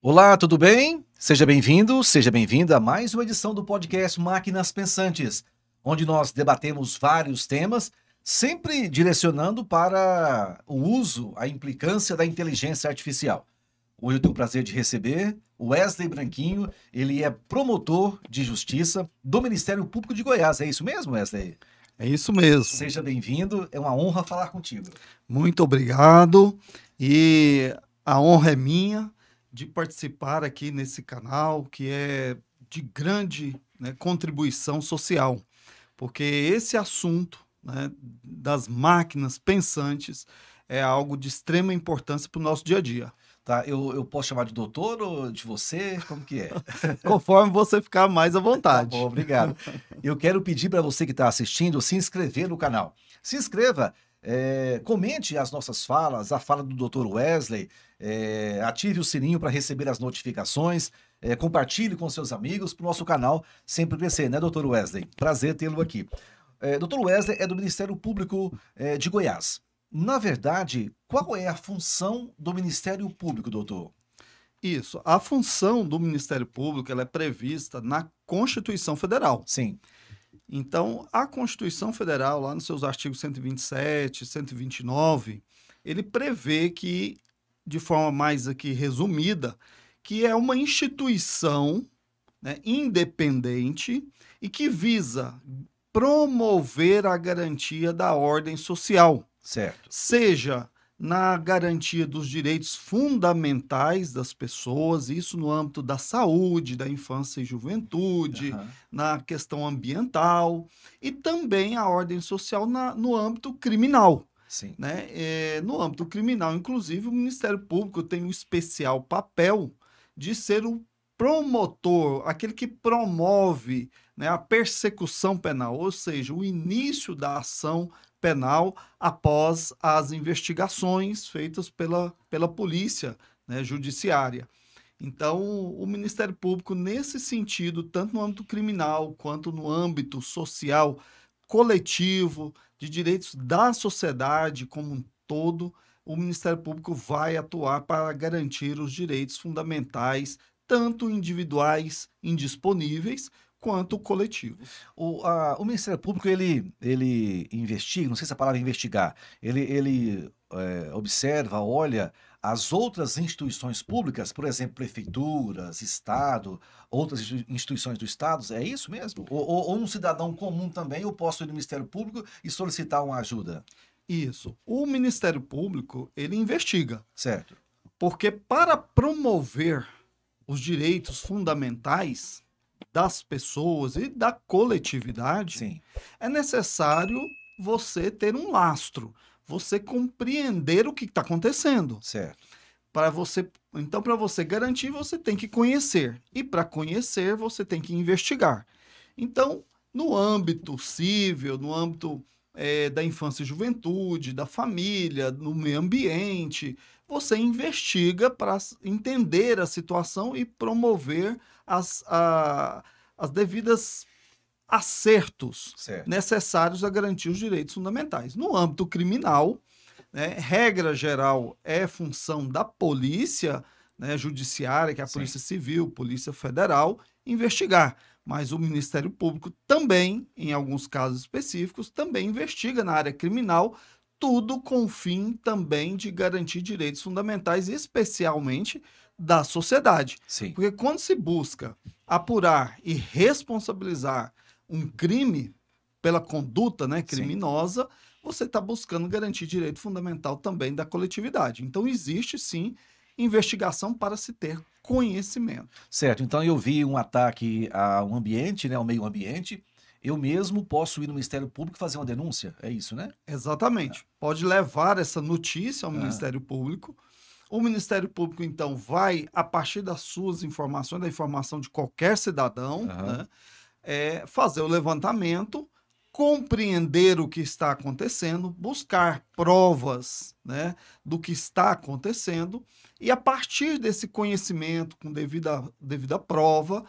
Olá, tudo bem? Seja bem-vindo, seja bem-vinda a mais uma edição do podcast Máquinas Pensantes, onde nós debatemos vários temas, sempre direcionando para o uso, a implicância da inteligência artificial. Hoje eu tenho o prazer de receber o Wesley Branquinho, ele é promotor de justiça do Ministério Público de Goiás. É isso mesmo, Wesley? É isso mesmo. Seja bem-vindo, é uma honra falar contigo. Muito obrigado. E a honra é minha de participar aqui nesse canal, que é de grande, contribuição social, porque esse assunto, das máquinas pensantes é algo de extrema importância para o nosso dia a dia. Tá, eu posso chamar de doutor ou de você? Como que é? Conforme você ficar mais à vontade. Tá bom, obrigado. Eu quero pedir para você que está assistindo se inscrever no canal. Se inscreva, comente as nossas falas, a fala do Dr. Wesley, ative o sininho para receber as notificações, compartilhe com seus amigos para o nosso canal sempre crescer, né, Dr. Wesley? Prazer tê-lo aqui. Dr. Wesley é do Ministério Público de Goiás. Na verdade, qual é a função do Ministério Público, doutor? Isso. A função do Ministério Público ela é prevista na Constituição Federal. Sim. Então, a Constituição Federal, lá nos seus artigos 127, 129, ele prevê que, de forma mais aqui resumida, que é uma instituição, independente e que visa promover a garantia da ordem social. Certo. Seja na garantia dos direitos fundamentais das pessoas, isso no âmbito da saúde, da infância e juventude, na questão ambiental, e também a ordem social no âmbito criminal. Sim. No âmbito criminal, inclusive, o Ministério Público tem um especial papel de ser o promotor, aquele que promove a persecução penal, ou seja, o início da ação penal após as investigações feitas pela polícia judiciária. Então, o Ministério Público, nesse sentido, tanto no âmbito criminal quanto no âmbito social, coletivo, de direitos da sociedade como um todo, o Ministério Público vai atuar para garantir os direitos fundamentais, tanto individuais, indisponíveis, quanto coletivos. O Ministério Público, ele investiga, não sei se a palavra é investigar, ele observa, olha as outras instituições públicas, por exemplo, prefeituras, Estado, outras instituições do Estado, é isso mesmo? Ou um cidadão comum também, eu posso ir no Ministério Público e solicitar uma ajuda? Isso. O Ministério Público, ele investiga. Certo. Porque para promover os direitos fundamentais das pessoas e da coletividade, sim, é necessário você ter um lastro, você compreender o que está acontecendo. Certo. Então, para você garantir, você tem que conhecer. E para conhecer, você tem que investigar. Então, no âmbito civil, no âmbito da infância e juventude, da família, no meio ambiente, você investiga para entender a situação e promover as devidas acertos necessários a garantir os direitos fundamentais. No âmbito criminal, regra geral é função da polícia judiciária, que é a Polícia Civil, Polícia Federal, investigar. Mas o Ministério Público também, em alguns casos específicos, também investiga na área criminal, tudo com o fim também de garantir direitos fundamentais, especialmente da sociedade. Sim. Porque quando se busca apurar e responsabilizar um crime pela conduta criminosa, você está buscando garantir direito fundamental também da coletividade. Então, existe, sim, investigação para se ter conhecimento. Certo. Então, eu vi um ataque ao ambiente, ao meio ambiente, eu mesmo posso ir no Ministério Público e fazer uma denúncia, é isso, né? Exatamente. Pode levar essa notícia ao Ministério Público. O Ministério Público, então, vai, a partir das suas informações, da informação de qualquer cidadão, fazer o levantamento, compreender o que está acontecendo, buscar provas do que está acontecendo e, a partir desse conhecimento, com devida prova,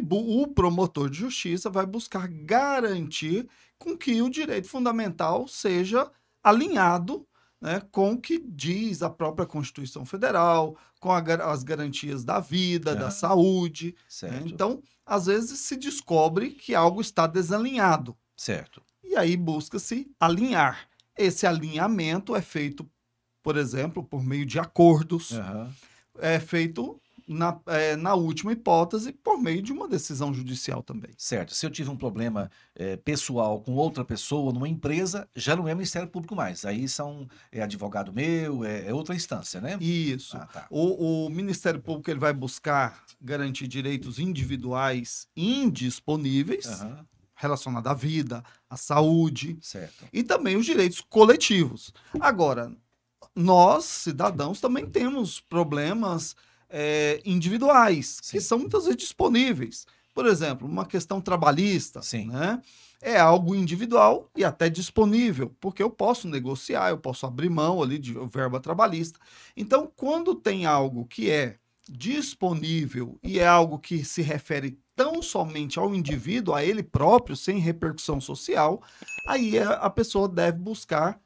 o promotor de justiça vai buscar garantir com que o direito fundamental seja alinhado né, com o que diz a própria Constituição Federal, com as garantias da vida, da Aham, saúde, né? certo, Então, às vezes se descobre que algo está desalinhado. certo. E aí busca-se alinhar. Esse alinhamento é feito, por exemplo, por meio de acordos, Aham. é feito, na última hipótese, por meio de uma decisão judicial também. Certo. Se eu tive um problema pessoal com outra pessoa numa empresa, já não é Ministério Público mais. Aí é advogado meu, é outra instância, né? Isso. Ah, tá. O Ministério Público ele vai buscar garantir direitos individuais indisponíveis Aham, relacionados à vida, à saúde certo. e também os direitos coletivos. Agora, nós, cidadãos, também temos problemas individuais, que Sim, são muitas vezes disponíveis. Por exemplo, uma questão trabalhista, sim. né? É algo individual e até disponível, porque eu posso negociar, eu posso abrir mão ali de verba trabalhista. Então, quando tem algo que é disponível e é algo que se refere tão somente ao indivíduo, a ele próprio, sem repercussão social, aí a pessoa deve buscar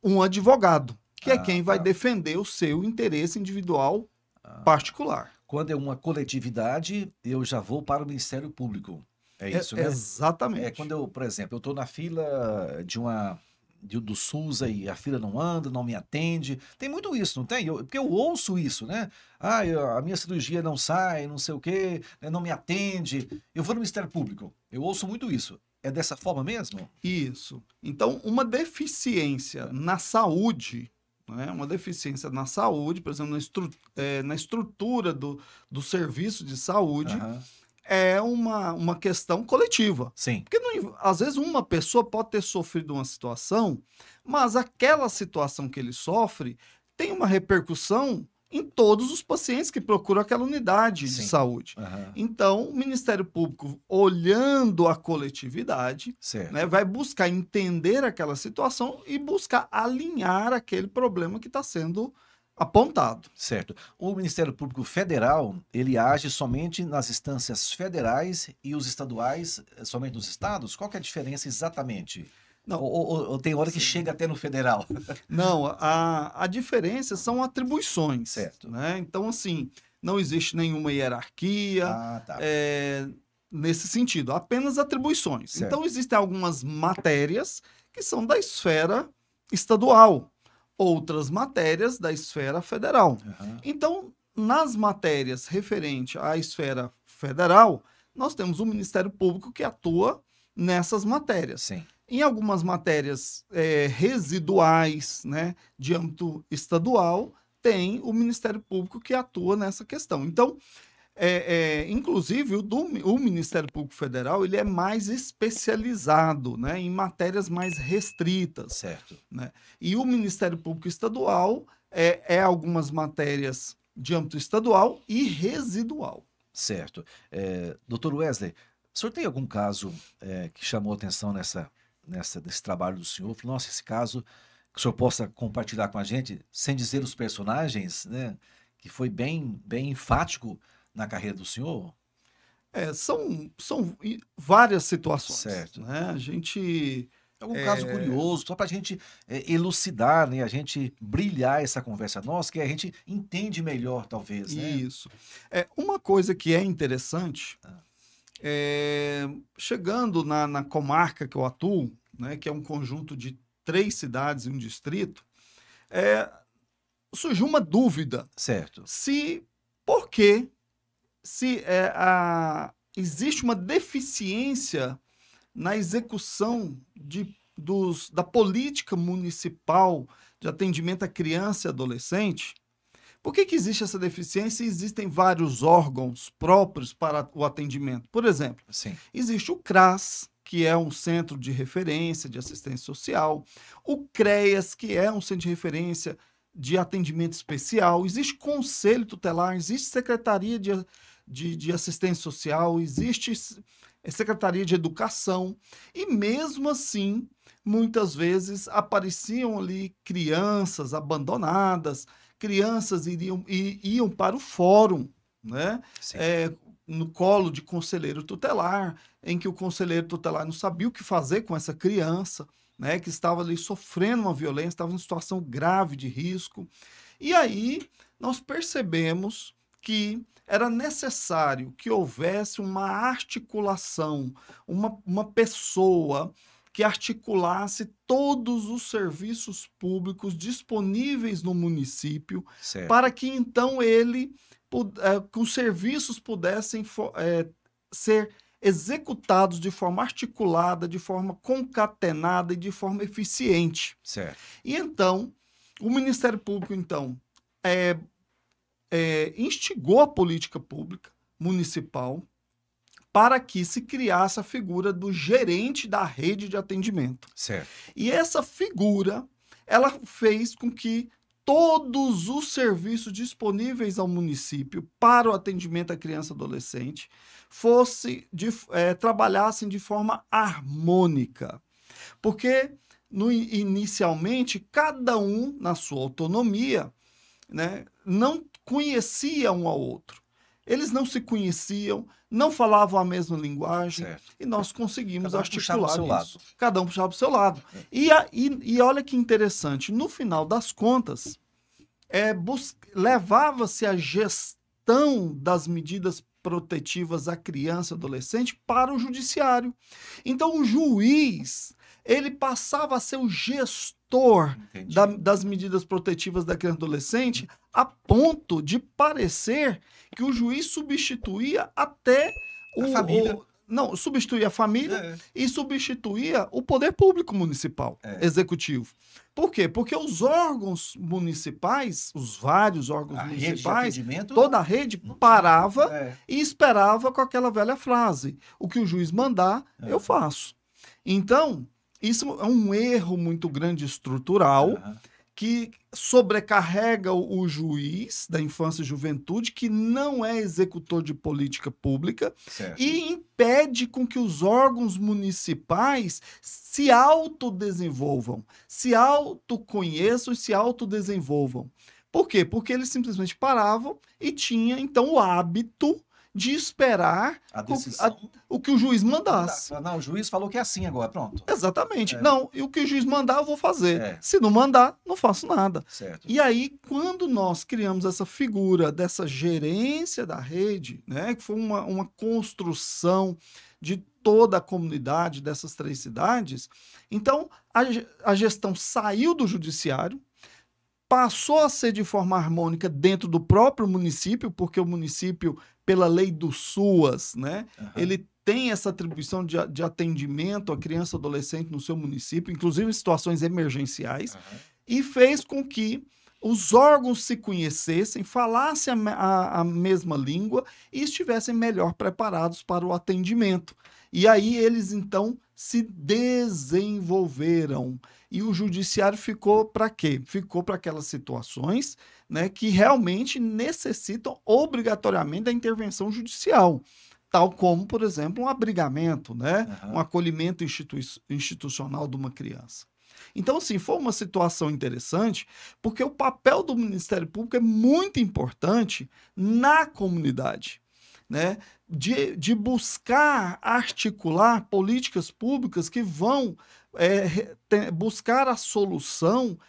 um advogado, que é Ah, quem vai tá. defender o seu interesse individual Ah, particular. quando é uma coletividade, eu já vou para o Ministério Público. É isso, né? Quando Exatamente. eu, por exemplo, eu estou na fila do SUS aí, a fila não anda, não me atende. Tem muito isso, não tem? Porque eu ouço isso, né? Ah, a minha cirurgia não sai, não sei o quê, né, não me atende. Eu vou no Ministério Público. Eu ouço muito isso. É dessa forma mesmo? Isso. Então, uma deficiência na saúde, né, uma deficiência na saúde, por exemplo, na estrutura do serviço de saúde, Aham. é uma questão coletiva. Sim, Porque, às vezes, uma pessoa pode ter sofrido uma situação, mas aquela situação que ele sofre tem uma repercussão em todos os pacientes que procuram aquela unidade de sim. saúde. Aham. Então, o Ministério Público, olhando a coletividade, né, Certo. vai buscar entender aquela situação e buscar alinhar aquele problema que está sendo apontado. Certo. O Ministério Público Federal, ele age somente nas instâncias federais e os estaduais somente nos estados? Qual que é a diferença exatamente? Não, Ou tem hora que sim. chega até no federal? Não, a diferença são atribuições, Certo. né? Então, assim, não existe nenhuma hierarquia Ah, tá. nesse sentido, apenas atribuições. Certo. Então, existem algumas matérias que são da esfera estadual, outras matérias da esfera federal. Aham. Então, nas matérias referente à esfera federal, nós temos o Ministério Público que atua nessas matérias. Sim. Em algumas matérias residuais, né, de âmbito estadual, tem o Ministério Público que atua nessa questão. Então, inclusive, o Ministério Público Federal ele é mais especializado, né, em matérias mais restritas. Certo. Né? E o Ministério Público Estadual é algumas matérias de âmbito estadual e residual. Certo. Doutor Wesley, o senhor tem algum caso que chamou atenção nesse trabalho do senhor? Falou, nossa, esse caso que o senhor possa compartilhar com a gente, sem dizer os personagens, né? Que foi bem, bem enfático na carreira do senhor? São várias situações. Certo. Né? A gente. Algum caso curioso, só para a gente elucidar, né? A gente brilhar essa conversa nossa, que a gente entende melhor, talvez, né? Isso. Uma coisa que é interessante, Ah, chegando na comarca que eu atuo, né, que é um conjunto de 3 cidades e um distrito, surgiu uma dúvida certo. por que existe uma deficiência na execução da política municipal de atendimento à criança e adolescente. Por que existe essa deficiência e existem vários órgãos próprios para o atendimento? Por exemplo, Sim. existe o CRAS, que é um centro de referência de assistência social, o CREAS, que é um centro de referência de atendimento especial, existe conselho tutelar, existe secretaria de assistência social, existe secretaria de educação, e mesmo assim, muitas vezes apareciam ali crianças abandonadas, crianças iam para o fórum, né? Sim. No colo de conselheiro tutelar, em que o conselheiro tutelar não sabia o que fazer com essa criança, né, que estava ali sofrendo uma violência, estava em situação grave de risco. E aí nós percebemos que era necessário que houvesse uma articulação, uma pessoa que articulasse todos os serviços públicos disponíveis no município, Certo. para que então que os serviços pudessem ser executados de forma articulada, de forma concatenada e de forma eficiente. Certo. E então, o Ministério Público, então, instigou a política pública municipal para que se criasse a figura do gerente da rede de atendimento. Certo. E essa figura, ela fez com que todos os serviços disponíveis ao município para o atendimento à criança e adolescente trabalhassem de forma harmônica. Porque, inicialmente, cada um, na sua autonomia, né, não conhecia um ao outro. Eles não se conheciam, não falavam a mesma linguagem, Certo. e nós conseguimos Cada um puxava articular pro seu isso. lado. Cada um puxava para o seu lado. E olha que interessante, no final das contas, levava-se a gestão das medidas protetivas à criança e adolescente para o judiciário. Então, o juiz, ele passava a ser o gestor Entendi. das medidas protetivas da criança e adolescente, a ponto de parecer que o juiz substituía até A família. não, substituía a família É. e substituía o poder público municipal, executivo. Por quê? Porque os órgãos municipais, os vários órgãos A rede de municipais, atendimento. toda a rede parava É. e esperava com aquela velha frase: o que o juiz mandar, eu faço. Então, isso é um erro muito grande estrutural, Aham. que sobrecarrega o juiz da infância e juventude, que não é executor de política pública, Certo. e impede com que os órgãos municipais se autodesenvolvam, se autoconheçam e se autodesenvolvam. Por quê? Porque eles simplesmente paravam e tinham, então, o hábito de esperar A decisão. o que o juiz mandasse. Não, o juiz falou que é assim agora, pronto. Exatamente. É. Não, e o que o juiz mandar, eu vou fazer. É. Se não mandar, não faço nada. Certo. E aí, quando nós criamos essa figura dessa gerência da rede, né, que foi uma construção de toda a comunidade dessas 3 cidades, então a gestão saiu do judiciário, passou a ser de forma harmônica dentro do próprio município, porque o município, pela lei do SUAS, né, Aham. ele tem essa atribuição de atendimento à criança e adolescente no seu município, inclusive em situações emergenciais, Aham. e fez com que os órgãos se conhecessem, falassem a mesma língua e estivessem melhor preparados para o atendimento. E aí eles, então, se desenvolveram. E o judiciário ficou para quê? Ficou para aquelas situações, né, que realmente necessitam obrigatoriamente da intervenção judicial, tal como, por exemplo, um abrigamento, né, Aham. um acolhimento institucional de uma criança. Então, assim, foi uma situação interessante, porque o papel do Ministério Público é muito importante na comunidade, né? De buscar articular políticas públicas que vão buscar a solução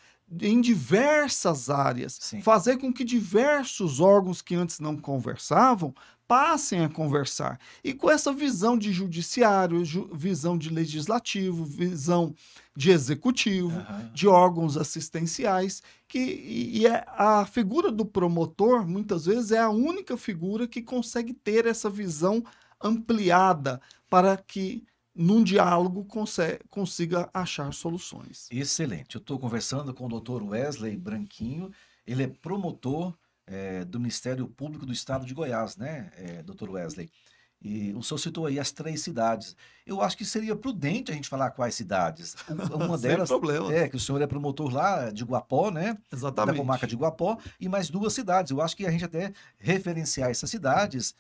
em diversas áreas, Sim. fazer com que diversos órgãos que antes não conversavam passem a conversar. E com essa visão de judiciário, visão de legislativo, visão de executivo, Aham. de órgãos assistenciais, e a figura do promotor, muitas vezes, é a única figura que consegue ter essa visão ampliada para que, num diálogo, consiga achar soluções. Excelente. Eu estou conversando com o Dr. Wesley Branquinho. Ele é promotor do Ministério Público do Estado de Goiás, né, Dr. Wesley? E o senhor citou aí as 3 cidades. Eu acho que seria prudente a gente falar quais cidades. Uma Sem delas problema. é que o senhor é promotor lá de Guapó, né? Da Exatamente. comarca de Guapó, e mais 2 cidades. Eu acho que a gente até referenciar essas cidades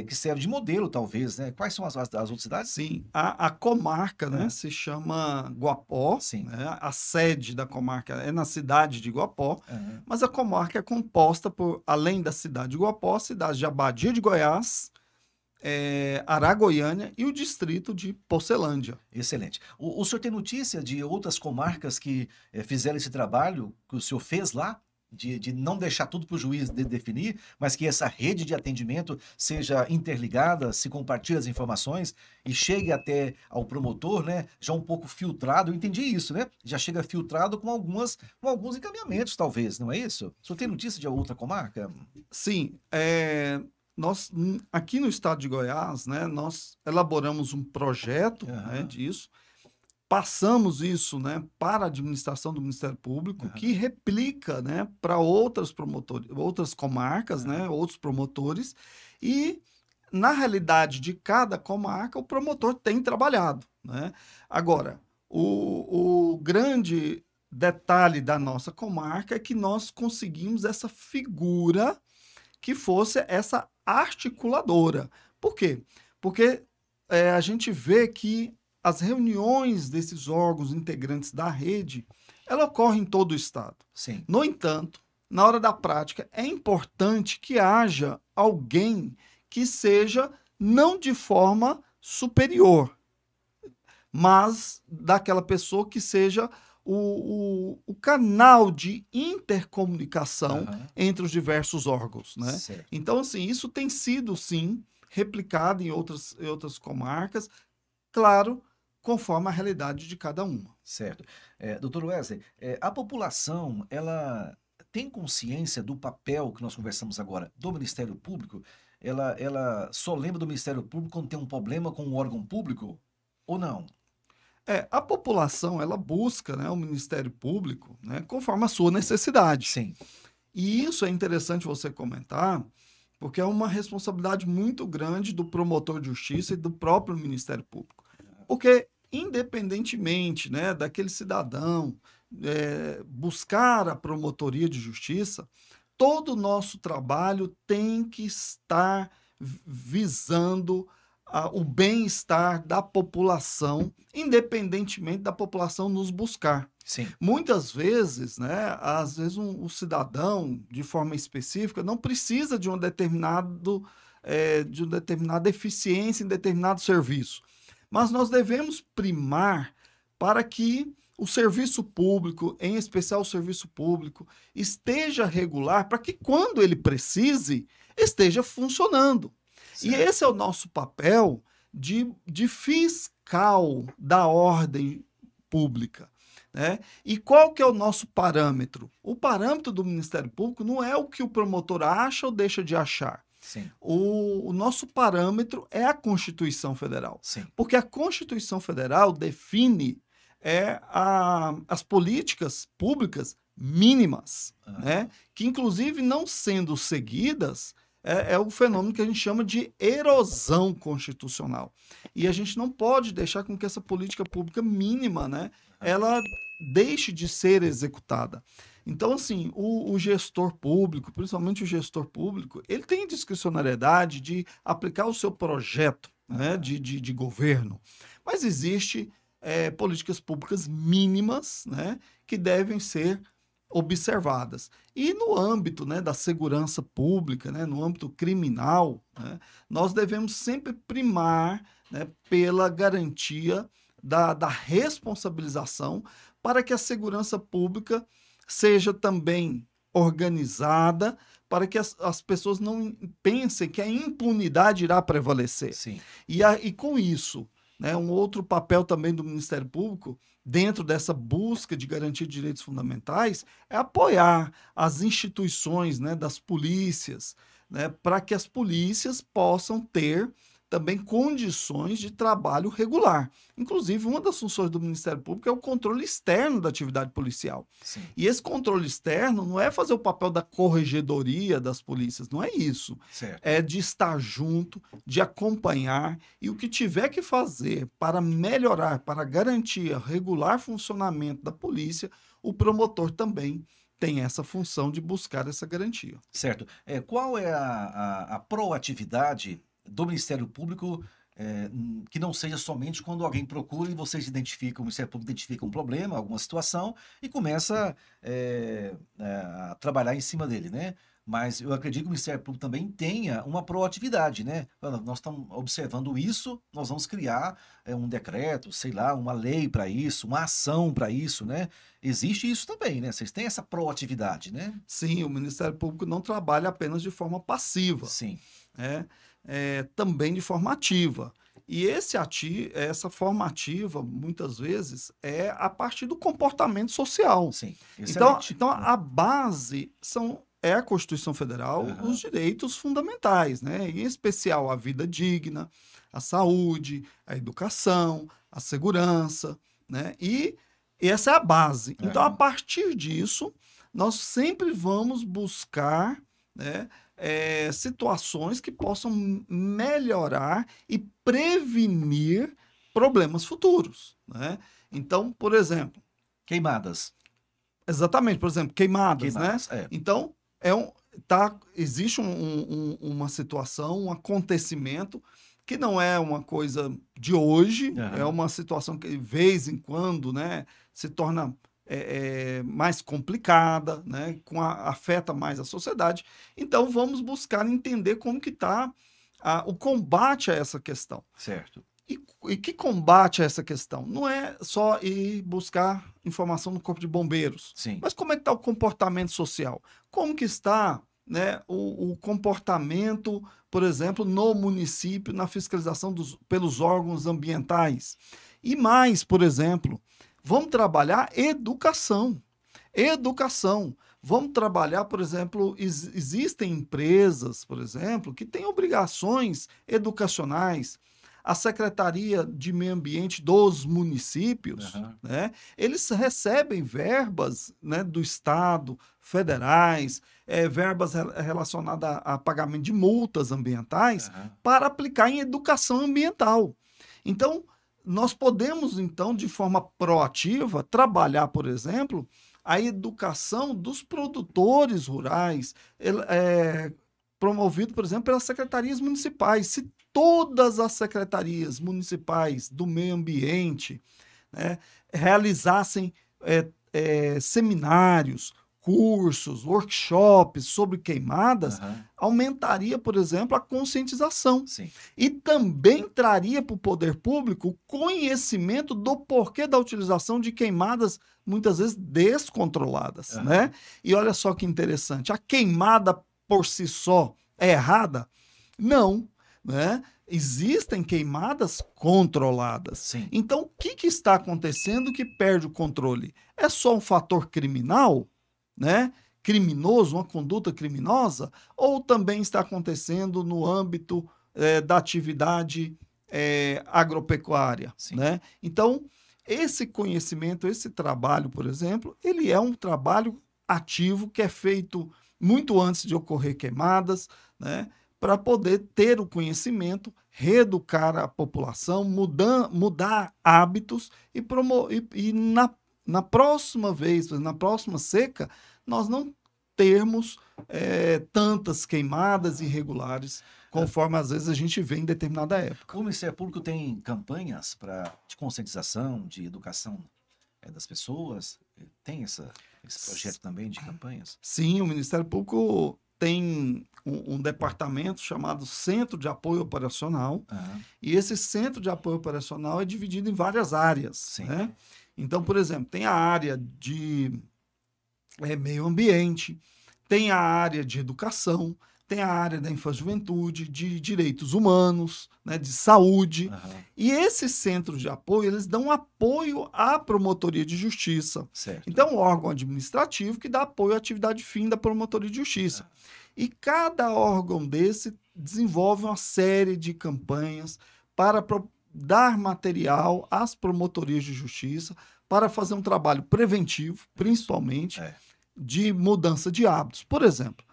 que servem de modelo, talvez, né? Quais são as outras cidades? Sim, a comarca, né, É. se chama Guapó, Sim. né, a sede da comarca é na cidade de Guapó, Aham. mas a comarca é composta por, além da cidade de Guapó, cidades de Abadia de Goiás, Araguaiânia e o distrito de Porcelândia. Excelente. O senhor tem notícia de outras comarcas que fizeram esse trabalho que o senhor fez lá? De não deixar tudo para o juiz definir, mas que essa rede de atendimento seja interligada, se compartilhe as informações e chegue até ao promotor, né? Já um pouco filtrado, eu entendi isso, né? Já chega filtrado com alguns encaminhamentos, talvez, não é isso? O senhor tem notícia de outra comarca? Sim, nós aqui no estado de Goiás, né, nós elaboramos um projeto, né, disso, passamos isso, né, para a administração do Ministério Público, que replica, né, para outras comarcas, né, outros promotores, e na realidade de cada comarca o promotor tem trabalhado, né? Agora, o grande detalhe da nossa comarca é que nós conseguimos essa figura que fosse essa articuladora. Por quê? Porque a gente vê que as reuniões desses órgãos integrantes da rede, ela ocorre em todo o estado. Sim. No entanto, na hora da prática, é importante que haja alguém que seja não de forma superior, mas daquela pessoa que seja o canal de intercomunicação entre os diversos órgãos, né? Certo. Então, assim, isso tem sido, sim, replicado em outras comarcas, claro, conforme a realidade de cada uma. Certo. Doutor Wesley, a população, ela tem consciência do papel que nós conversamos agora do Ministério Público? Ela só lembra do Ministério Público quando tem um problema com um órgão público ou não? A população, ela busca, né, o Ministério Público, né, conforme a sua necessidade. Sim. E isso é interessante você comentar, porque é uma responsabilidade muito grande do promotor de justiça e do próprio Ministério Público. Porque, independentemente, né, daquele cidadão buscar a promotoria de justiça, todo o nosso trabalho tem que estar visando o bem-estar da população, independentemente da população nos buscar. Sim. Muitas vezes, né, às vezes um cidadão, de forma específica, não precisa de uma determinada eficiência em determinado serviço. Mas nós devemos primar para que o serviço público, em especial o serviço público, esteja regular, para que quando ele precise, esteja funcionando. Certo. E esse é o nosso papel de fiscal da ordem pública, né? E qual que é o nosso parâmetro? O parâmetro do Ministério Público não é o que o promotor acha ou deixa de achar. Sim. O nosso parâmetro é a Constituição Federal. Sim. Porque a Constituição Federal define as políticas públicas mínimas, né? Que, inclusive, não sendo seguidas, é o fenômeno que a gente chama de erosão constitucional. E a gente não pode deixar com que essa política pública mínima, né, ela deixe de ser executada. Então, assim, o gestor público, principalmente o gestor público, ele tem discricionariedade de aplicar o seu projeto, né, de governo. Mas existe políticas públicas mínimas, né, que devem ser observadas. E no âmbito, né, da segurança pública, né, no âmbito criminal, né, nós devemos sempre primar, né, pela garantia da responsabilização para que a segurança pública seja também organizada, para que as pessoas não pensem que a impunidade irá prevalecer. Sim. E com isso, né, um outro papel também do Ministério Público, dentro dessa busca de garantia de direitos fundamentais, é apoiar as instituições, né, das polícias, né, para que as polícias possam ter também condições de trabalho regular. Inclusive, uma das funções do Ministério Público é o controle externo da atividade policial. Sim. E esse controle externo não é fazer o papel da corregedoria das polícias, não é isso. Certo. É de estar junto, de acompanhar, e o que tiver que fazer para melhorar, para garantir o regular funcionamento da polícia, o promotor também tem essa função de buscar essa garantia. Certo. Qual é a proatividade do Ministério Público que não seja somente quando alguém procura e vocês identificam, o Ministério Público identifica um problema, alguma situação e começa a trabalhar em cima dele, né? Mas eu acredito que o Ministério Público também tenha uma proatividade, né? Nós estamos observando isso, nós vamos criar um decreto, sei lá, uma lei para isso, uma ação para isso, né? Existe isso também, né? Vocês têm essa proatividade, né? Sim, o Ministério Público não trabalha apenas de forma passiva, Sim, né? Também de forma ativa. E essa forma ativa, muitas vezes, é a partir do comportamento social. sim. Então, Excelente. então a base é a Constituição Federal, os Aham, direitos fundamentais, né? Em especial a vida digna, a saúde, a educação, a segurança, né? E essa é a base. Então, a aham. partir disso, nós sempre vamos buscar, né, situações que possam melhorar e prevenir problemas futuros, né? Então, por exemplo, Queimadas. exatamente, por exemplo, queimadas, né? Queimadas, é. Então, existe uma situação, um acontecimento que não é uma coisa de hoje, é Aham, uma situação que, de vez em quando, né, se torna mais complicada, né, afeta mais a sociedade. Então, vamos buscar entender como que está o combate a essa questão. certo. E que combate a essa questão? Não é só ir buscar informação no Corpo de Bombeiros, Sim. mas como é que está o comportamento social? Como que está, né, o comportamento, por exemplo, no município, na fiscalização pelos órgãos ambientais? E mais, por exemplo, vamos trabalhar educação. Educação. Vamos trabalhar, por exemplo, existem empresas, por exemplo, que têm obrigações educacionais. A Secretaria de Meio Ambiente dos municípios, Aham, né, eles recebem verbas, né, do Estado, federais, verbas relacionadas a pagamento de multas ambientais aham. para aplicar em educação ambiental. Então, nós podemos, então, de forma proativa, trabalhar, por exemplo, a educação dos produtores rurais, promovido, por exemplo, pelas secretarias municipais. Se todas as secretarias municipais do meio ambiente, né, realizassem seminários, cursos, workshops sobre queimadas, Aham, aumentaria, por exemplo, a conscientização. sim. E também traria para o poder público o conhecimento do porquê da utilização de queimadas, muitas vezes descontroladas, né? Aham, E olha só que interessante, a queimada por si só é errada? Não, né? Existem queimadas controladas. sim. Então, o que está acontecendo que perde o controle? É só um fator criminal, né? Criminoso, uma conduta criminosa? Ou também está acontecendo no âmbito da atividade agropecuária, Sim. né? Então, esse conhecimento, esse trabalho, por exemplo, ele é um trabalho ativo que é feito muito antes de ocorrer queimadas, né? Para poder ter o conhecimento, reeducar a população, mudar hábitos e na próxima vez, na próxima seca, nós não termos tantas queimadas irregulares, conforme às vezes a gente vê em determinada época. O Ministério Público tem campanhas de conscientização, de educação das pessoas? Tem esse projeto também de campanhas? Sim, o Ministério Público tem um departamento chamado Centro de Apoio Operacional, Aham, e esse Centro de Apoio Operacional é dividido em várias áreas, sim. né? Então, por exemplo, tem a área de meio ambiente, tem a área de educação, tem a área da infância e juventude, de direitos humanos, né, de saúde. Aham, E esses centros de apoio, eles dão apoio à promotoria de justiça. certo. Então, o órgão administrativo que dá apoio à atividade fim da promotoria de justiça. E cada órgão desse desenvolve uma série de campanhas para dar material às promotorias de justiça para fazer um trabalho preventivo, principalmente, É. de mudança de hábitos. Por exemplo,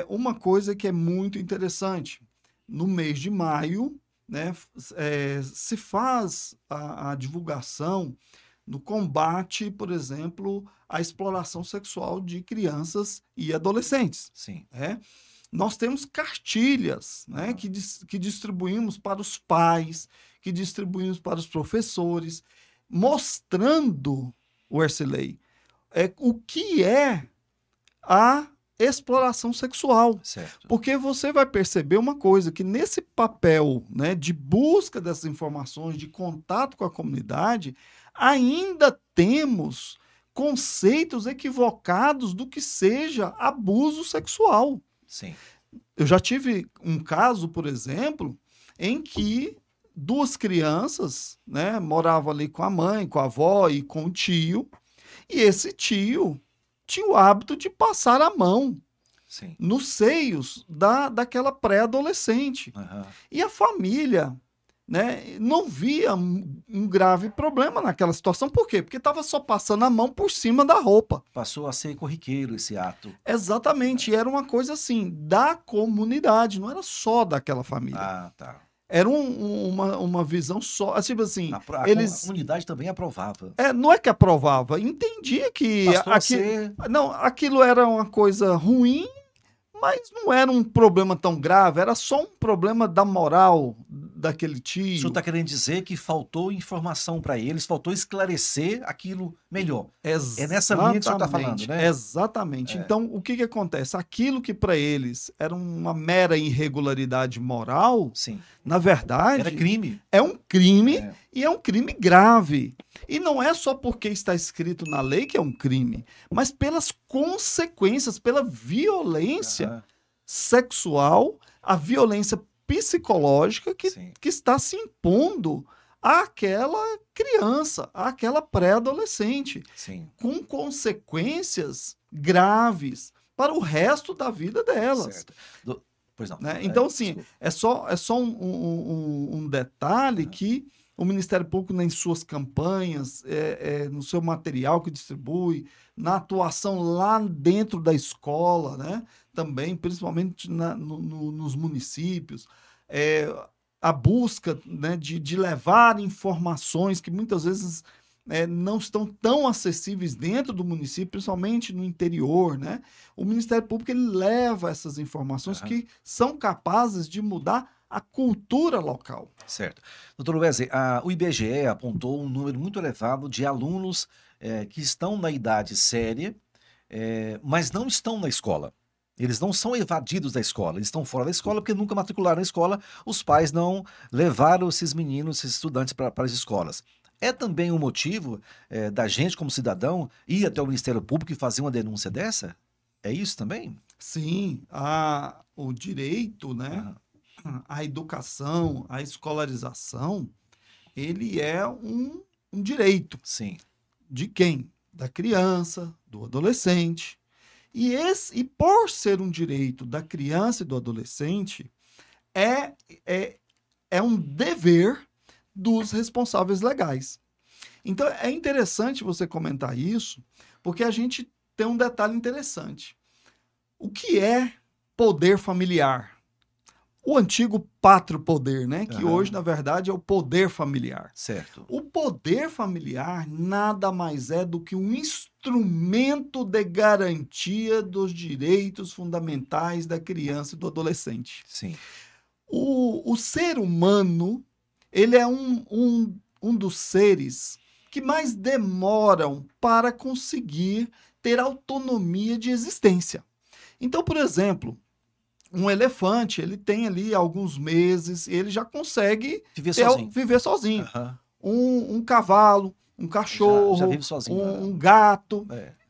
uma coisa que é muito interessante, no mês de maio, né, se faz a divulgação no combate, por exemplo, à exploração sexual de crianças e adolescentes. Sim. Né? Nós temos cartilhas, né, que distribuímos para os pais, que distribuímos para os professores, mostrando, Wesley, o que é a exploração sexual. Certo. Porque você vai perceber uma coisa, que nesse papel, né, de busca dessas informações, de contato com a comunidade, ainda temos conceitos equivocados do que seja abuso sexual. Sim. Eu já tive um caso, por exemplo, em que duas crianças, né, moravam ali com a mãe, com a avó e com o tio, e esse tio tinha o hábito de passar a mão Sim. nos seios daquela pré-adolescente. Aham. E a família, né, não via um grave problema naquela situação. Por quê? Porque estava só passando a mão por cima da roupa. Passou a ser corriqueiro esse ato. Exatamente. E era uma coisa assim, da comunidade, não era só daquela família. Ah, tá. Era uma visão só. Tipo assim, A eles. comunidade também aprovava. Não é que aprovava, entendia que Passou a ser... não, aquilo era uma coisa ruim, mas não era um problema tão grave, era só um problema da moral daquele O senhor tio. está querendo dizer que faltou informação para eles, faltou esclarecer aquilo melhor. É nessa linha que o senhor está falando, né? Exatamente. É. Então, o que que acontece? Aquilo que para eles era uma mera irregularidade moral, Sim. na verdade, Era crime. é um crime É. e é um crime grave. E não é só porque está escrito na lei que é um crime, mas pelas consequências, pela violência Aham. sexual, a violência psicológica Sim. que está se impondo àquela criança, àquela pré-adolescente, Sim. com consequências graves para o resto da vida delas. Certo. Pois não. Né? Então, assim, Desculpa. é só um detalhe que o Ministério Público, em suas campanhas, no seu material que distribui, na atuação lá dentro da escola, né? Também, principalmente nos municípios, a busca, né, de levar informações que muitas vezes não estão tão acessíveis dentro do município, principalmente no interior, né? O Ministério Público ele leva essas informações que são capazes de mudar a cultura local. Certo. Doutor Wesley, o IBGE apontou um número muito elevado de alunos que estão na idade séria, mas não estão na escola. Eles não são evadidos da escola, eles estão fora da escola porque nunca matricularam na escola, os pais não levaram esses meninos, esses estudantes para as escolas. É também um motivo da gente, como cidadão, ir até o Ministério Público e fazer uma denúncia dessa? É isso também? Sim, o direito, né? A educação, a escolarização, ele é um direito. Sim. De quem? Da criança, do adolescente. E por ser um direito da criança e do adolescente, é um dever dos responsáveis legais. Então, é interessante você comentar isso, porque a gente tem um detalhe interessante. O que é poder familiar? O antigo pátrio poder, né? Que hoje, na verdade, é o poder familiar. Certo. O poder familiar nada mais é do que um instrumento de garantia dos direitos fundamentais da criança e do adolescente. Sim. O ser humano, ele é um dos seres que mais demoram para conseguir ter autonomia de existência. Então, por exemplo, um elefante, ele tem ali alguns meses e ele já consegue viver sozinho. Um cavalo, um cachorro, já vive sozinho, um gato.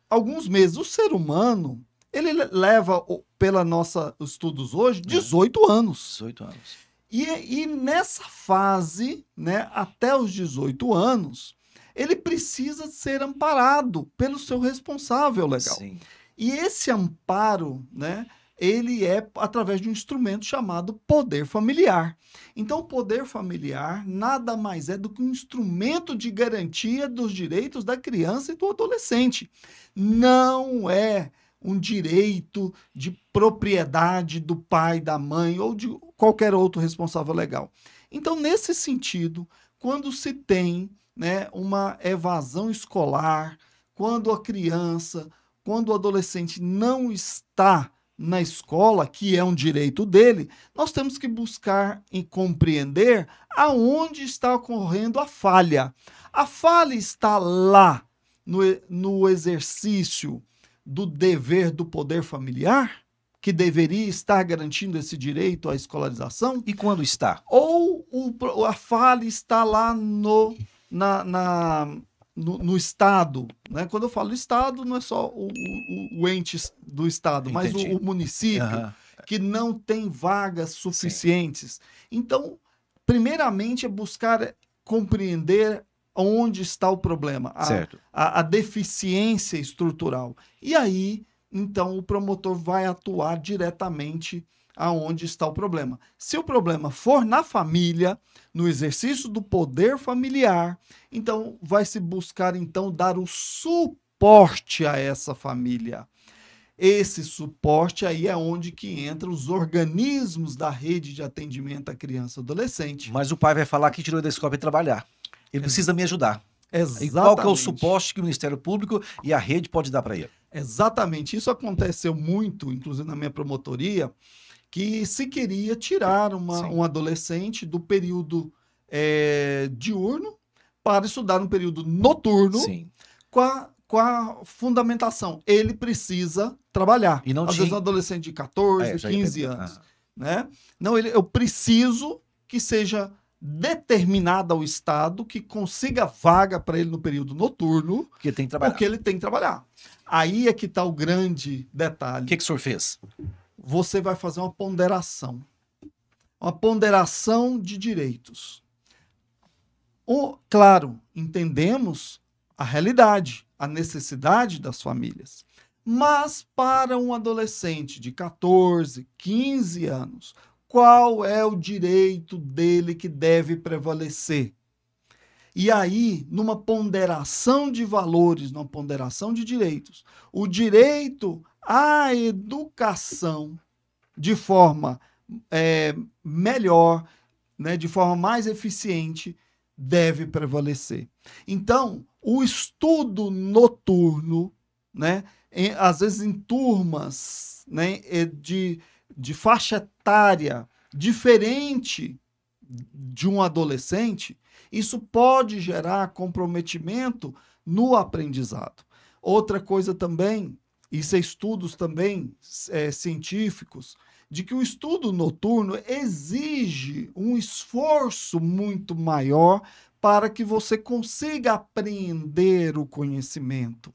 Alguns meses. O ser humano, ele leva, pela nossa estudos hoje, 18 anos. 18 anos. E nessa fase, né, até os 18 anos, ele precisa ser amparado pelo seu responsável legal. Sim. E esse amparo, né, ele é através de um instrumento chamado poder familiar. Então, o poder familiar nada mais é do que um instrumento de garantia dos direitos da criança e do adolescente. Não é um direito de propriedade do pai, da mãe ou de qualquer outro responsável legal. Então, nesse sentido, quando se tem, né, uma evasão escolar, quando a criança, quando o adolescente não está na escola, que é um direito dele, nós temos que buscar e compreender aonde está ocorrendo a falha. A falha está lá no exercício do dever do poder familiar, que deveria estar garantindo esse direito à escolarização? E quando está? Ou a falha está lá no Estado, né? Quando eu falo Estado, não é só o ente do Estado, mas o município, que não tem vagas suficientes. Sim. Então, primeiramente, é buscar compreender onde está o problema, a deficiência estrutural. E aí, então, o promotor vai atuar diretamente aonde está o problema. Se o problema for na família, no exercício do poder familiar, então vai se buscar então dar o suporte a essa família. Esse suporte aí é onde que entram os organismos da rede de atendimento à criança e adolescente. Mas o pai vai falar que tirou da escola para trabalhar. Ele precisa me ajudar. Exatamente. E qual que é o suporte que o Ministério Público e a rede pode dar para ele? Exatamente. Isso aconteceu muito, inclusive na minha promotoria, que se queria tirar um adolescente do período diurno para estudar no período noturno. Sim. Com a fundamentação. Ele precisa trabalhar. E não Às vezes um adolescente de 14, 15 anos. Né? Não, eu preciso que seja determinado ao Estado que consiga vaga para ele no período noturno, porque tem que trabalhar. Porque ele tem que trabalhar. Aí é que está o grande detalhe. O que o senhor fez? Você vai fazer uma ponderação. Uma ponderação de direitos. Claro, entendemos a realidade, a necessidade das famílias. Mas para um adolescente de 14, 15 anos, qual é o direito dele que deve prevalecer? E aí, numa ponderação de valores, numa ponderação de direitos, o direito à educação de forma melhor, né, de forma mais eficiente, deve prevalecer. Então, o estudo noturno, né, às vezes em turmas, né, de faixa etária diferente de um adolescente, isso pode gerar comprometimento no aprendizado. Outra coisa também, isso é estudos também científicos, de que o estudo noturno exige um esforço muito maior para que você consiga apreender o conhecimento.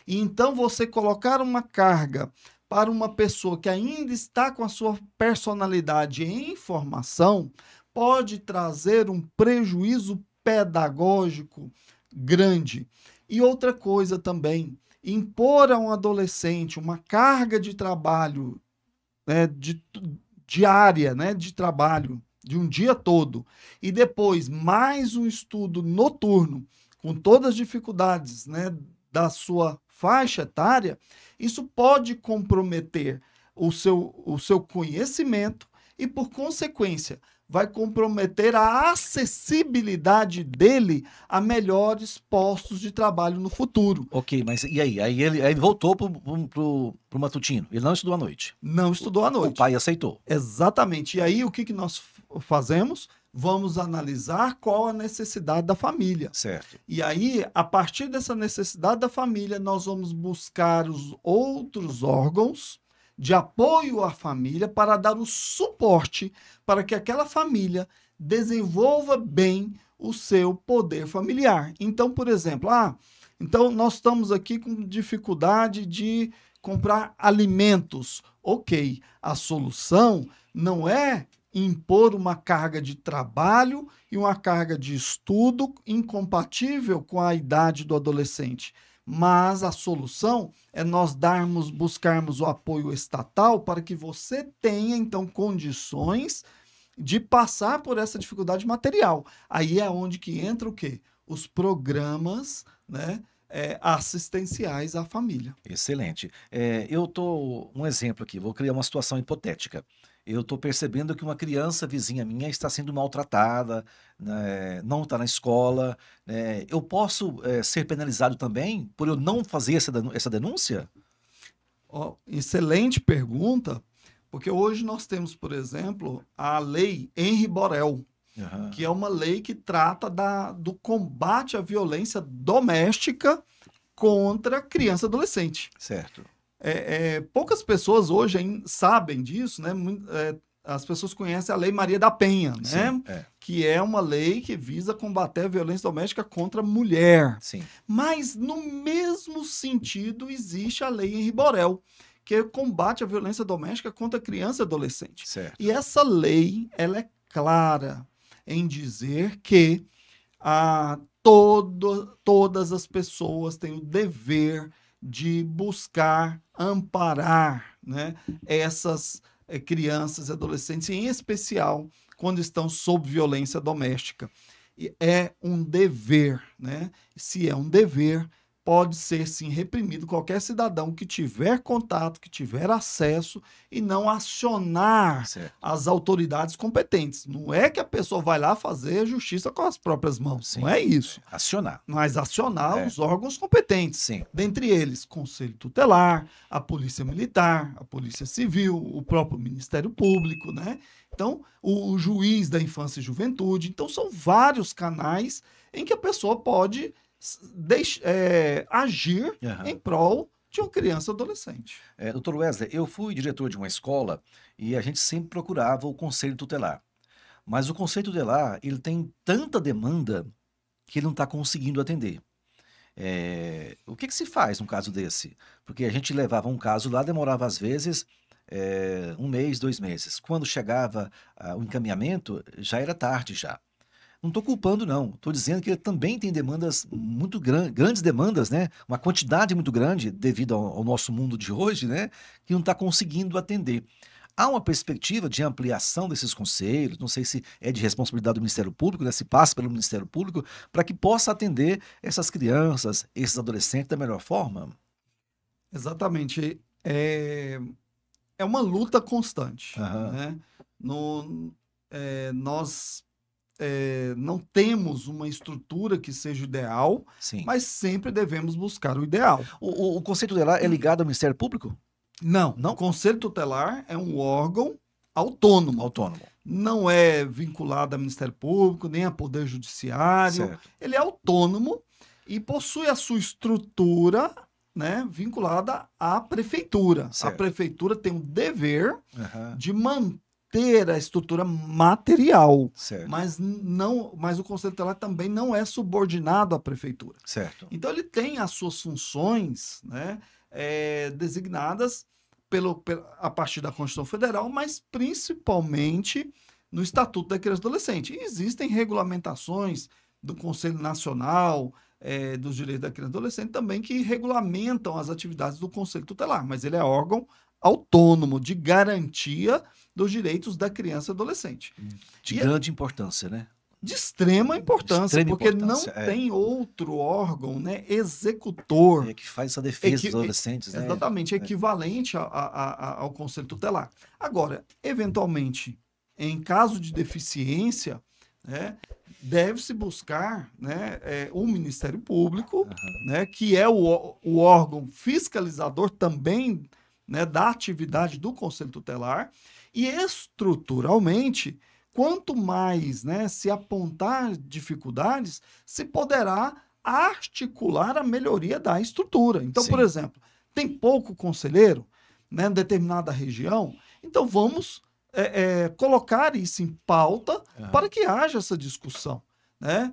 E então você colocar uma carga para uma pessoa que ainda está com a sua personalidade em formação pode trazer um prejuízo pedagógico grande. E outra coisa também, impor a um adolescente uma carga de trabalho diária, né, de trabalho, de um dia todo, e depois mais um estudo noturno, com todas as dificuldades, né, da sua faixa etária, isso pode comprometer o seu conhecimento e, por consequência, vai comprometer a acessibilidade dele a melhores postos de trabalho no futuro. Ok, mas e aí? Aí ele voltou pro matutino. Ele não estudou à noite. Não estudou à noite. O pai aceitou. Exatamente. E aí o que nós fazemos? Vamos analisar qual a necessidade da família. Certo. E aí, a partir dessa necessidade da família, nós vamos buscar os outros órgãos de apoio à família para dar o suporte para que aquela família desenvolva bem o seu poder familiar. Então, por exemplo, então nós estamos aqui com dificuldade de comprar alimentos. Ok, a solução não é impor uma carga de trabalho e uma carga de estudo incompatível com a idade do adolescente. Mas a solução é nós buscarmos o apoio estatal para que você tenha, então, condições de passar por essa dificuldade material. Aí é onde que entra o quê? Os programas, né, assistenciais à família. Excelente. Um exemplo aqui, vou criar uma situação hipotética. Eu estou percebendo que uma criança vizinha minha está sendo maltratada, né, não está na escola. Eu posso ser penalizado também por eu não fazer essa denúncia? Excelente pergunta, porque hoje nós temos, por exemplo, a lei Henri Borel, que é uma lei que trata do combate à violência doméstica contra criança e adolescente. Certo. poucas pessoas hoje sabem disso, né? As pessoas conhecem a Lei Maria da Penha, né? Sim, Que é uma lei que visa combater a violência doméstica contra a mulher. sim. Mas, no mesmo sentido, existe a Lei Henri Borel, que combate a violência doméstica contra criança e adolescente. Certo. E essa lei, ela é clara em dizer que todas as pessoas têm o dever de buscar amparar, né, essas crianças e adolescentes, em especial quando estão sob violência doméstica. E é um dever, né? Se é um dever, pode ser sim reprimido qualquer cidadão que tiver contato, que tiver acesso e não acionar as autoridades competentes. Não é que a pessoa vai lá fazer justiça com as próprias mãos, sim, não é isso. Acionar. Mas acionar os órgãos competentes. Sim. Dentre eles, Conselho Tutelar, a Polícia Militar, a Polícia Civil, o próprio Ministério Público, né? Então, o juiz da infância e juventude. Então, são vários canais em que a pessoa pode agir em prol de uma criança ou adolescente. Dr. Wesley, eu fui diretor de uma escola e a gente sempre procurava o Conselho Tutelar. Mas o Conselho Tutelar, ele tem tanta demanda que ele não está conseguindo atender. O que se faz num caso desse? Porque a gente levava um caso lá, demorava às vezes 1 mês, 2 meses. Quando chegava o encaminhamento, já era tarde já. Não estou culpando, não. Estou dizendo que ele também tem demandas muito grandes demandas, né? Uma quantidade muito grande devido ao nosso mundo de hoje, né? Que não está conseguindo atender. Há uma perspectiva de ampliação desses conselhos, não sei se é de responsabilidade do Ministério Público, né? Se passa pelo Ministério Público, para que possa atender essas crianças, esses adolescentes da melhor forma? Exatamente. É uma luta constante, né? Nós não temos uma estrutura que seja ideal, sim, mas sempre devemos buscar o ideal. O Conselho Tutelar é ligado ao Ministério Público? Não. O Conselho Tutelar é um órgão autônomo. Não é vinculado ao Ministério Público, nem a Poder Judiciário. Certo. Ele é autônomo e possui a sua estrutura, né, vinculada à prefeitura. Certo. A prefeitura tem o dever de manter a estrutura material, mas o Conselho Tutelar também não é subordinado à prefeitura. Certo. Então ele tem as suas funções, né, designadas a partir da Constituição Federal, mas principalmente no Estatuto da Criança e Adolescente. E existem regulamentações do Conselho Nacional dos Direitos da Criança e Adolescente também que regulamentam as atividades do Conselho Tutelar, mas ele é órgão autônomo de garantia dos direitos da criança e adolescente. De grande importância, né? De extrema importância, porque não tem outro órgão, né, executor que faz essa defesa dos adolescentes. Exatamente, equivalente ao Conselho Tutelar. Agora, eventualmente, em caso de deficiência, né, deve-se buscar, né, o Ministério Público, né, que é o órgão fiscalizador também, né, da atividade do Conselho Tutelar, e estruturalmente, quanto mais, né, se apontar dificuldades, se poderá articular a melhoria da estrutura. Então, por exemplo, tem pouco conselheiro, né, em determinada região, então vamos colocar isso em pauta para que haja essa discussão, né?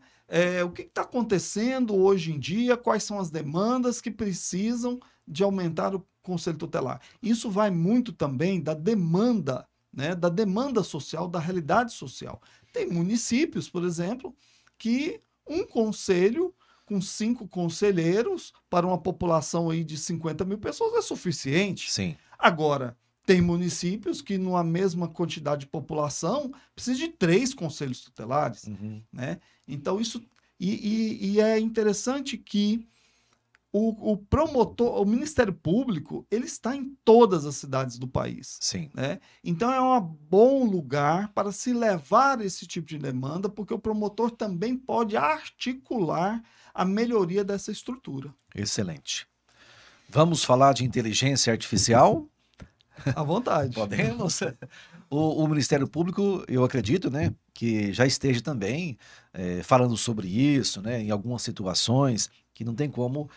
O que está acontecendo hoje em dia, quais são as demandas que precisam de aumentar o Conselho Tutelar. Isso vai muito também da demanda, né, da demanda social, da realidade social. Tem municípios, por exemplo, que um conselho com 5 conselheiros para uma população aí de 50 mil pessoas é suficiente. Sim. Agora, tem municípios que, numa mesma quantidade de população, precisa de 3 conselhos tutelares. Né? Então, isso... E é interessante que o promotor, o Ministério Público, ele está em todas as cidades do país. Sim. Né? Então, é um bom lugar para se levar esse tipo de demanda, porque o promotor também pode articular a melhoria dessa estrutura. Excelente. Vamos falar de inteligência artificial? À vontade. Podemos. O Ministério Público, eu acredito, né, que já esteja também falando sobre isso, né, em algumas situações que não tem como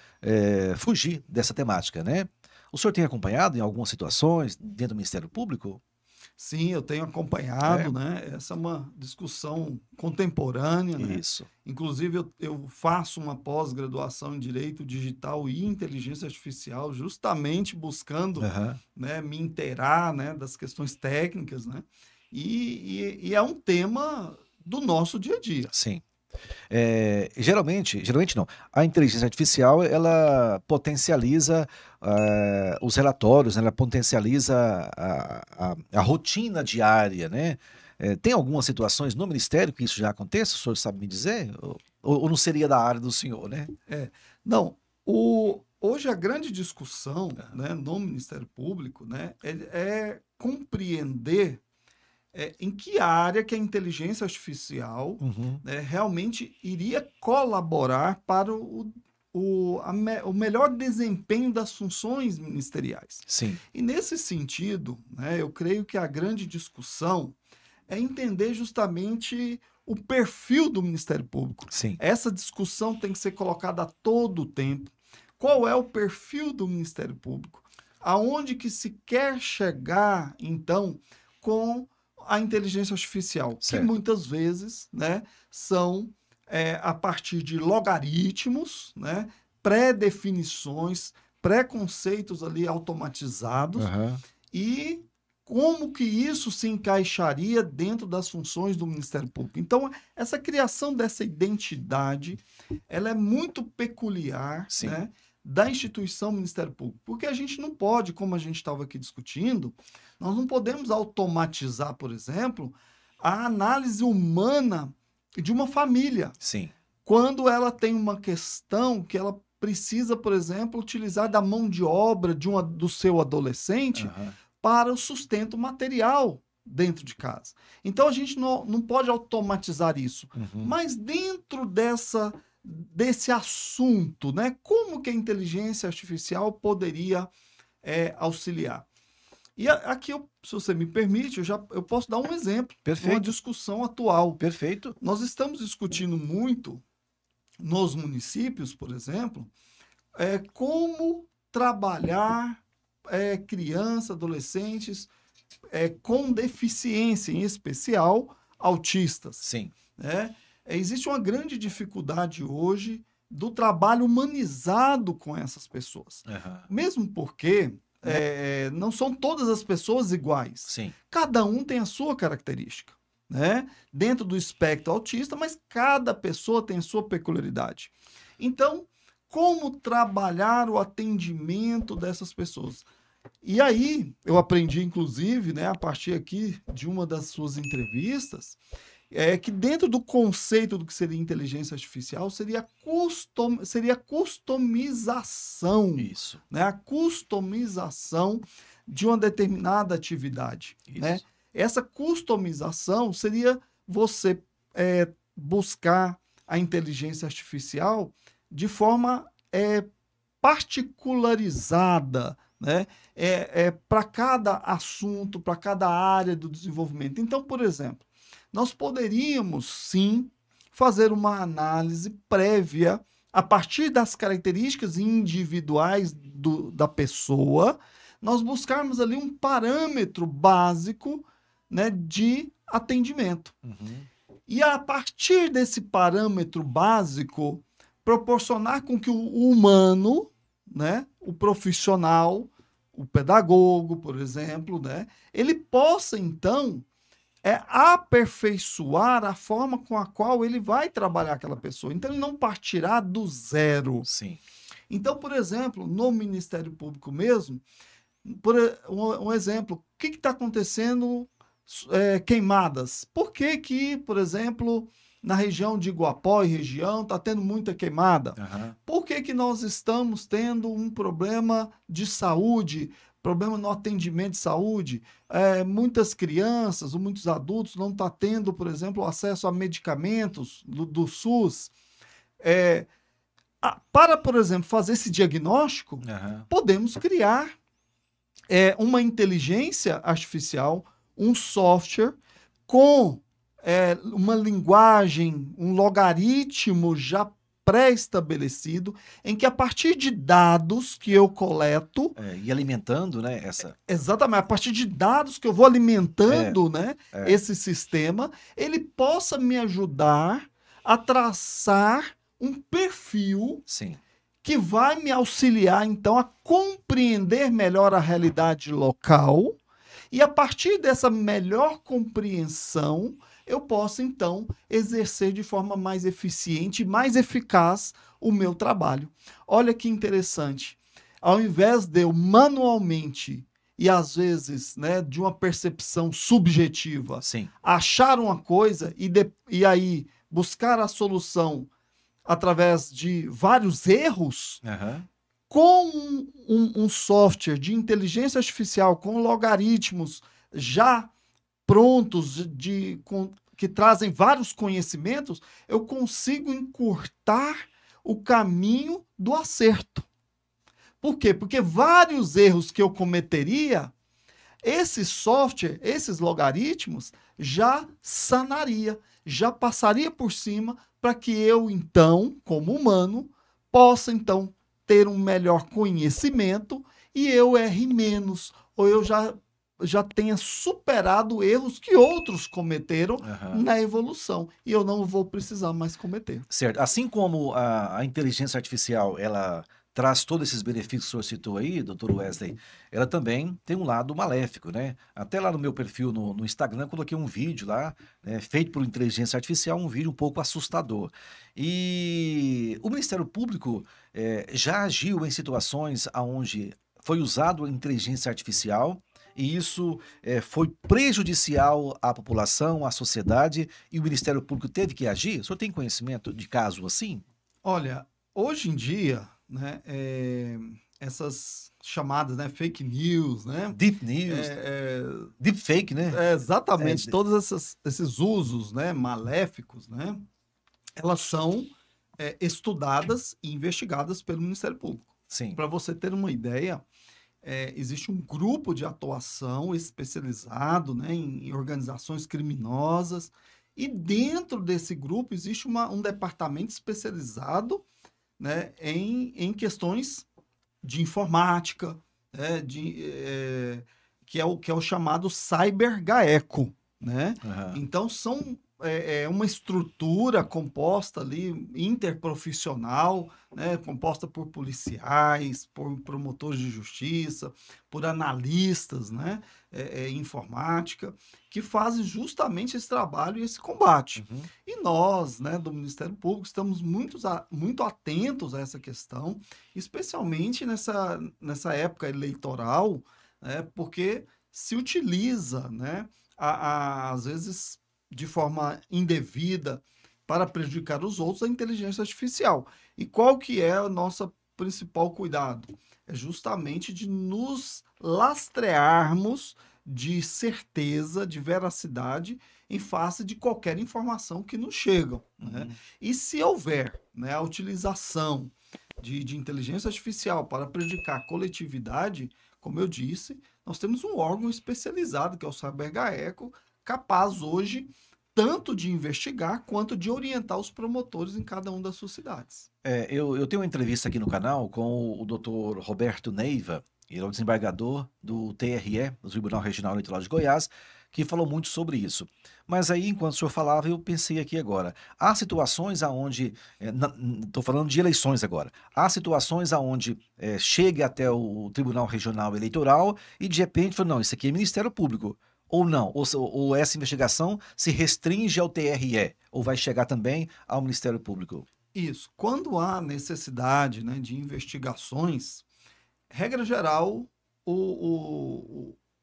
fugir dessa temática, né? O senhor tem acompanhado em algumas situações dentro do Ministério Público? Sim, eu tenho acompanhado, né? Essa é uma discussão contemporânea, né? Isso. Inclusive, eu faço uma pós-graduação em Direito Digital e Inteligência Artificial, justamente buscando, Aham. né, me inteirar, né, das questões técnicas, né? E é um tema do nosso dia a dia. Sim. Geralmente não. A inteligência artificial, ela potencializa os relatórios, né? Ela potencializa a rotina diária, né? Tem algumas situações no Ministério que isso já aconteça? O senhor sabe me dizer? Ou não seria da área do senhor, né? Não, hoje a grande discussão, né, no Ministério Público, né, é compreender em que área que a inteligência artificial, Uhum. né, realmente iria colaborar para o melhor desempenho das funções ministeriais. Sim, E nesse sentido, né, eu creio que a grande discussão é entender justamente o perfil do Ministério Público. sim. Essa discussão tem que ser colocada a todo o tempo. Qual é o perfil do Ministério Público? Aonde que se quer chegar, então, com a inteligência artificial? Que Certo. muitas vezes, né, são a partir de logaritmos, né, pré-definições, preconceitos ali automatizados, Aham. e como que isso se encaixaria dentro das funções do Ministério Público. Então, essa criação dessa identidade, ela é muito peculiar, Sim. né, da instituição Ministério Público, porque a gente não pode, como a gente estava aqui discutindo, nós não podemos automatizar, por exemplo, a análise humana de uma família, Sim. quando ela tem uma questão que ela precisa, por exemplo, utilizar da mão de obra do seu adolescente Aham. para o sustento material dentro de casa. Então a gente não pode automatizar isso. Uhum. Mas dentro desse assunto, né, como que a inteligência artificial poderia auxiliar? E aqui, se você me permite, eu posso dar um exemplo de uma Perfeito. discussão atual. Perfeito. Nós estamos discutindo muito nos municípios, por exemplo, como trabalhar crianças, adolescentes com deficiência, em especial autistas. Sim. Né? Existe uma grande dificuldade hoje do trabalho humanizado com essas pessoas. Aham. Mesmo porque não são todas as pessoas iguais. Sim. Cada um tem a sua característica, né? Dentro do espectro autista, mas cada pessoa tem a sua peculiaridade. Então, como trabalhar o atendimento dessas pessoas? E aí, eu aprendi, inclusive, né, a partir aqui de uma das suas entrevistas, que dentro do conceito do que seria inteligência artificial, seria customização. Isso. Né? A customização de uma determinada atividade. Isso. Né? Essa customização seria você buscar a inteligência artificial de forma particularizada, né? Para cada assunto, para cada área do desenvolvimento. Então, por exemplo, nós poderíamos, sim, fazer uma análise prévia a partir das características individuais da pessoa, nós buscarmos ali um parâmetro básico, né, de atendimento. Uhum. E a partir desse parâmetro básico, proporcionar com que o humano, né, o profissional, o pedagogo, por exemplo, né, ele possa, então, aperfeiçoar a forma com a qual ele vai trabalhar aquela pessoa. Então, ele não partirá do zero. Sim. Então, por exemplo, no Ministério Público mesmo, um exemplo, o que está acontecendo? Queimadas. Por que, por exemplo, na região de Iguapó e região está tendo muita queimada? Aham. Por que nós estamos tendo um problema de saúde, problema no atendimento de saúde? Muitas crianças ou muitos adultos não estão tendo, por exemplo, acesso a medicamentos do SUS. Para, por exemplo, fazer esse diagnóstico, Aham. podemos criar uma inteligência artificial, um software com uma linguagem, um logaritmo já pré-estabelecido, em que a partir de dados que eu coleto, E alimentando, né, essa... exatamente, a partir de dados que eu vou alimentando, né, esse sistema, ele possa me ajudar a traçar um perfil Sim. que vai me auxiliar, então, a compreender melhor a realidade local, e a partir dessa melhor compreensão, eu posso, então, exercer de forma mais eficiente e mais eficaz o meu trabalho. Olha que interessante. Ao invés de eu manualmente e, às vezes, né, de uma percepção subjetiva, Sim. achar uma coisa e aí buscar a solução através de vários erros, com um software de inteligência artificial, com logaritmos já prontos, que trazem vários conhecimentos, eu consigo encurtar o caminho do acerto. Por quê? Porque vários erros que eu cometeria, esse software, esses logaritmos, já sanaria, já passaria por cima para que eu, então, como humano, possa, então, ter um melhor conhecimento e eu erre menos, ou eu já tenha superado erros que outros cometeram na evolução, e eu não vou precisar mais cometer. Certo. Assim como a inteligência artificial, ela traz todos esses benefícios que o senhor citou aí, doutor Wesley, ela também tem um lado maléfico, né? Até lá no meu perfil no Instagram, coloquei um vídeo lá, né, feito por inteligência artificial, um vídeo um pouco assustador. E o Ministério Público já agiu em situações onde foi usado a inteligência artificial e isso foi prejudicial à população, à sociedade, e o Ministério Público teve que agir? O senhor tem conhecimento de caso assim? Olha, hoje em dia, né, essas chamadas, né, fake news, né? Deep news, deep fake, né? Exatamente, todos esses usos, né, maléficos, né, elas são estudadas e investigadas pelo Ministério Público. Sim. Para você ter uma ideia, existe um grupo de atuação especializado, né, em organizações criminosas, e dentro desse grupo existe um departamento especializado, né, em questões de informática, né, que é o chamado CyberGaeco, né? Então são uma estrutura composta ali, interprofissional, né, composta por policiais, por promotores de justiça, por analistas, né, em informática, que fazem justamente esse trabalho e esse combate. E nós, né, do Ministério Público, estamos muito atentos a essa questão, especialmente nessa época eleitoral, né, porque se utiliza, né, às vezes de forma indevida para prejudicar os outros, a inteligência artificial. E qual que é o nosso principal cuidado? É justamente de nos lastrearmos de certeza, de veracidade, em face de qualquer informação que nos chega. Né? E se houver, né, a utilização de inteligência artificial para prejudicar a coletividade, como eu disse, nós temos um órgão especializado, que é o CyberGaeco, capaz hoje tanto de investigar quanto de orientar os promotores em cada uma das suas cidades. Eu tenho uma entrevista aqui no canal com o doutor Roberto Neiva, ele é o desembargador do TRE, do Tribunal Regional Eleitoral de Goiás, que falou muito sobre isso. Mas aí, enquanto o senhor falava, eu pensei aqui agora. Há situações onde, estou falando de eleições agora, há situações onde chega até o Tribunal Regional Eleitoral e de repente fala, não, isso aqui é Ministério Público. Ou não, ou essa investigação se restringe ao TRE, ou vai chegar também ao Ministério Público? Isso. Quando há necessidade, né, de investigações, regra geral,